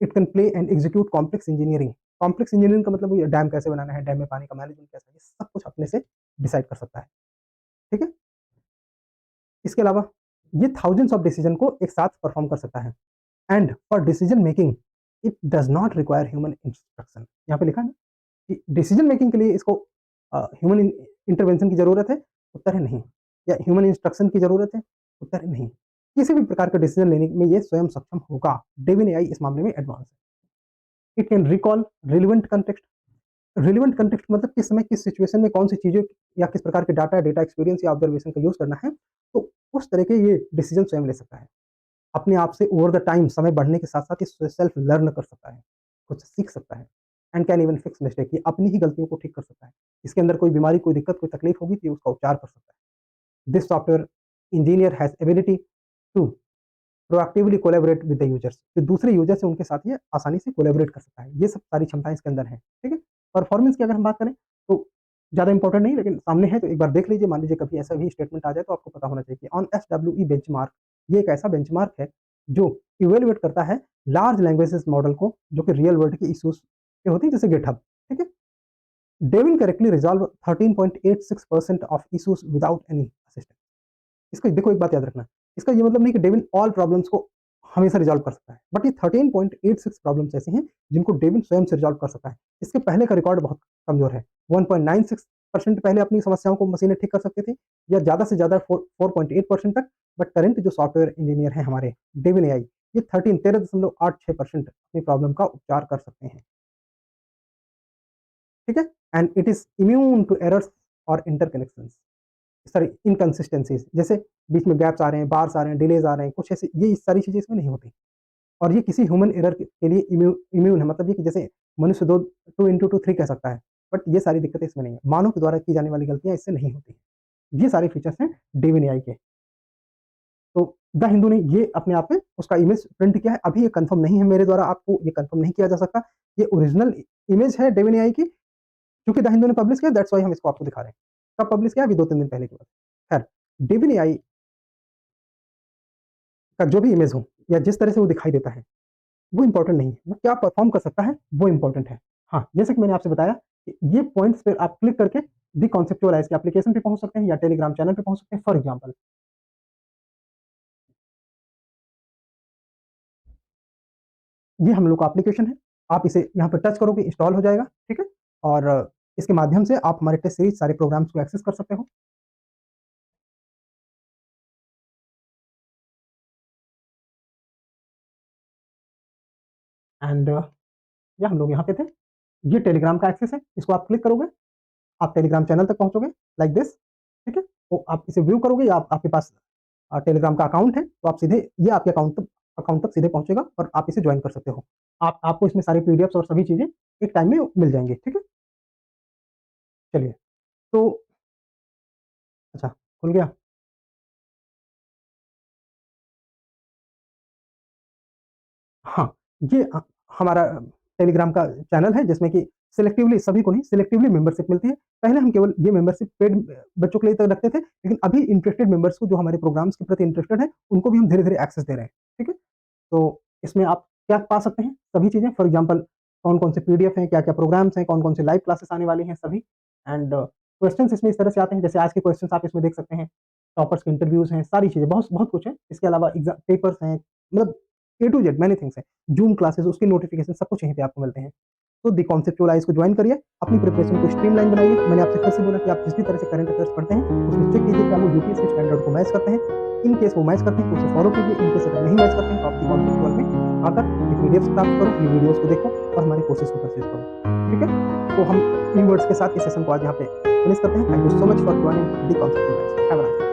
It can play and execute complex engineering. Complex engineering का मतलब ये डैम कैसे बनाना है, डैम में पानी का मैनेजमेंट कैसा है, ये सब कुछ अपने से डिसाइड कर सकता है, ठीक है। इसके अलावा ये थाउजेंड्स ऑफ डिसीजन को एक साथ परफॉर्म कर सकता है। And for decision making it does not require human instruction. यहाँ पे लिखा है ना कि डिसीजन मेकिंग के लिए इसको ह्यूमन इंटरवेंशन की जरूरत है, उत्तर है नहीं। या ह्यूमन इंस्ट्रक्शन की जरूरत है, उत्तर है नहीं। किसी भी प्रकार का डिसीजन लेने में ये स्वयं सक्षम होगा। डेविन एआई इस मामले में एडवांस है। It can recall relevant context. Relevant context मतलब किस समय किस सिचुएशन में कौन सी चीजें या किस प्रकार के डाटा डेटा एक्सपीरियंस या ऑब्जर्वेशन का यूज करना है, तो उस तरह के ये डिसीजन स्वयं ले सकता है। अपने आप से ओवर द टाइम समय बढ़ने के साथ साथ ये सेल्फ लर्न कर सकता है, कुछ सीख सकता है। And can even fix mistake, ये अपनी ही गलतियों को ठीक कर सकता है। इसके अंदर कोई बीमारी, कोई दिक्कत, कोई तकलीफ होगी तो ये उसका उपचार कर सकता है। This software engineer has ability to proactively collaborate with the users. जो दूसरे यूजर्स हैं उनके साथ ये आसानी से कोलैबोरेट कर सकता है। ये सब सारी क्षमताएं इसके अंदर हैं, ठीक है। परफॉर्मेंस की अगर हम बात करें तो ज़्यादा इंपॉर्टेंट नहीं, लेकिन सामने है तो एक बार देख लीजिए। मान लीजिए कभी ऐसा भी स्टेटमेंट आ जाए तो आपको पता होना चाहिए कि ऑन एसडब्ल्यूई बेंचमार्क, ये एक ऐसा बेंचमार्क है जो इवेलुएट करता है लार्ज लैंग्वेजेस मॉडल को जो कि रियल वर्ल्ड के इश्यूज पे होती है, जैसे गिटहब, ठीक है। Devin correctly resolve 13.86% of issues without any assistance. इसको देखो, एक बात याद रखना, इसका ये मतलब नहीं कि डेविन ऑल प्रॉब्लम्स को हमेशा रिजॉल्व कर सकता है, बट ये 13.86 प्रॉब्लम्स ऐसे हैं जिनको डेविन स्वयं से रिजॉल्व कर सकता है। इसके पहले का रिकॉर्ड बहुत कमजोर है। 1.96% पहले अपनी समस्याओं को मशीनें ठीक कर सकती थी, या ज्यादा से ज्यादा 4.8% तक। बट करंट जो सॉफ्टवेयर इंजीनियर हैं हमारे डेविन एआई, ये 13.86% अपनी प्रॉब्लम का उपचार कर सकते हैं, ठीक है। And it is immune to errors और इंटरकनेक्शंस, सॉरी इनकंसिस्टेंसीज, जैसे बीच में गैप्स आ रहे हैं, बार्स आ रहे हैं, डिलेज आ रहे हैं, कुछ ऐसे, ये सारी चीजें इसमें नहीं होती। और ये किसी ह्यूमन एरर के लिए इम्यून है, मतलब ये कि जैसे मनुष्य दो 2 into 2 3 कह सकता है, बट ये सारी दिक्कतें इसमें नहीं है। मानव के द्वारा की जाने वाली गलतियां इससे नहीं होती। ये सारे फीचर्स हैं डेविन एआई के। तो द हिंदू ने ये अपने आप में उसका इमेज प्रिंट किया है। अभी ये कंफर्म नहीं है मेरे द्वारा, आपको ये कंफर्म नहीं किया जा सकता। ये ओरिजिनल इमेज है डेविन एआई की, क्योंकि द हिंदू ने पब्लिश किया, दैट्स वाई हम इसको आपको दिखा रहे हैं। कब पब्लिश किया? अभी 2-3 दिन पहले की बात। खैर, डेविन एआई का जो भी इमेज हो या जिस तरह से वो दिखाई देता है वो इंपॉर्टेंट नहीं है, वो क्या परफॉर्म कर सकता है वो इंपॉर्टेंट है। हाँ, जैसे कि मैंने आपसे बताया कि ये पॉइंट्स पे आप क्लिक करके दी कॉन्सेप्चुअलाइज के एप्लीकेशन पे पहुंच सकते हैं या टेलीग्राम चैनल पे पहुंच सकते हैं। फॉर एग्जाम्पल, ये हम लोग का एप्लीकेशन है, आप इसे यहाँ पर टच करोगे इंस्टॉल हो जाएगा, ठीक है। और इसके माध्यम से आप हमारे टेस्ट सीरीज सारे प्रोग्राम्स को एक्सेस कर सकते हो। एंड या हम लोग यहाँ पे थे। ये टेलीग्राम का एक्सेस है, इसको आप क्लिक करोगे, आप टेलीग्राम चैनल तक पहुँचोगे लाइक दिस, ठीक है? तो आप इसे व्यू करोगे या आपके पास टेलीग्राम का अकाउंट है, तो आप सीधे ये आपके अकाउंट तक सीधे पहुँचेगा और आप इसे जॉइन कर सकते हो। आपको इसमें सारे पीडीएफ्स और सभी चीज़ें एक टाइम में मिल जाएँगी, ठीक है? चलिए, तो अच्छा, खुल गया? हाँ, ये हमारा टेलीग्राम का चैनल है जिसमें कि सिलेक्टिवली सभी को नहीं, सिलेक्टिवली मेंबरशिप मिलती है। पहले हम केवल ये मेंबरशिप पेड बच्चों के लिए तक रखते थे, लेकिन अभी इंटरेस्टेड मेंबर्स को जो हमारे प्रोग्राम्स के प्रति इंटरेस्टेड है, उनको भी हम धीरे-धीरे एक्सेस दे रहे हैं, ठीक है? तो इसमें आप क्या पा सकते हैं? सभी चीज़ें फॉर एग्ज़ाम्पल कौन-कौन से पीडीएफ हैं, क्या-क्या प्रोग्राम्स हैं, कौन-कौन से लाइव क्लासेस आने वाली हैं सभी एंड क्वेश्चन्स इसमें इस तरह से आते हैं, जैसे आज के क्वेश्चन्स आप इसमें देख सकते हैं, टॉपर्स के इंटरव्यूज़ हैं, सारी चीज़ें बहुत बहुत कुछ है। इसके अलावा पेपर्स हैं, मतलब ए टू ज़ेड मैनी थिंग्स हैं। ज़ूम क्लासेस उसके नोटिफ़िकेशन सब कुछ यहीं पे आपको मिलते हैं। तो द कॉन्सेप्चुअल आईज़ को जॉइन करिए, अपनी प्रिपरेशन को स्ट्रीमलाइन बनाइए। मैंने आपसे फिर से बोला कि आप जिस भी तरह से करंट अफेयर्स पढ़ते हैं, उसमें चेक कीजिए क्या वो यूपीएससी स्टैंडर्ड को मैच करते हैं। इन केस वो मैच करते हैं तो उसे फॉलो कीजिए, इन केस अगर नहीं मैच करते हैं तो आप द कॉन्सेप्चुअल में आकर ये पीडीएफ्स प्राप्त करो, ये वीडियोज़ को देखो और हमारे कोर्सेज़ को परचेज़ करो, ठीक है? तो हम इन वर्ड्स के साथ इस सेशन को आज यहाँ पे फिनिश करते हैं। Thank you so much for joining the conceptual eyes. Have a nice day.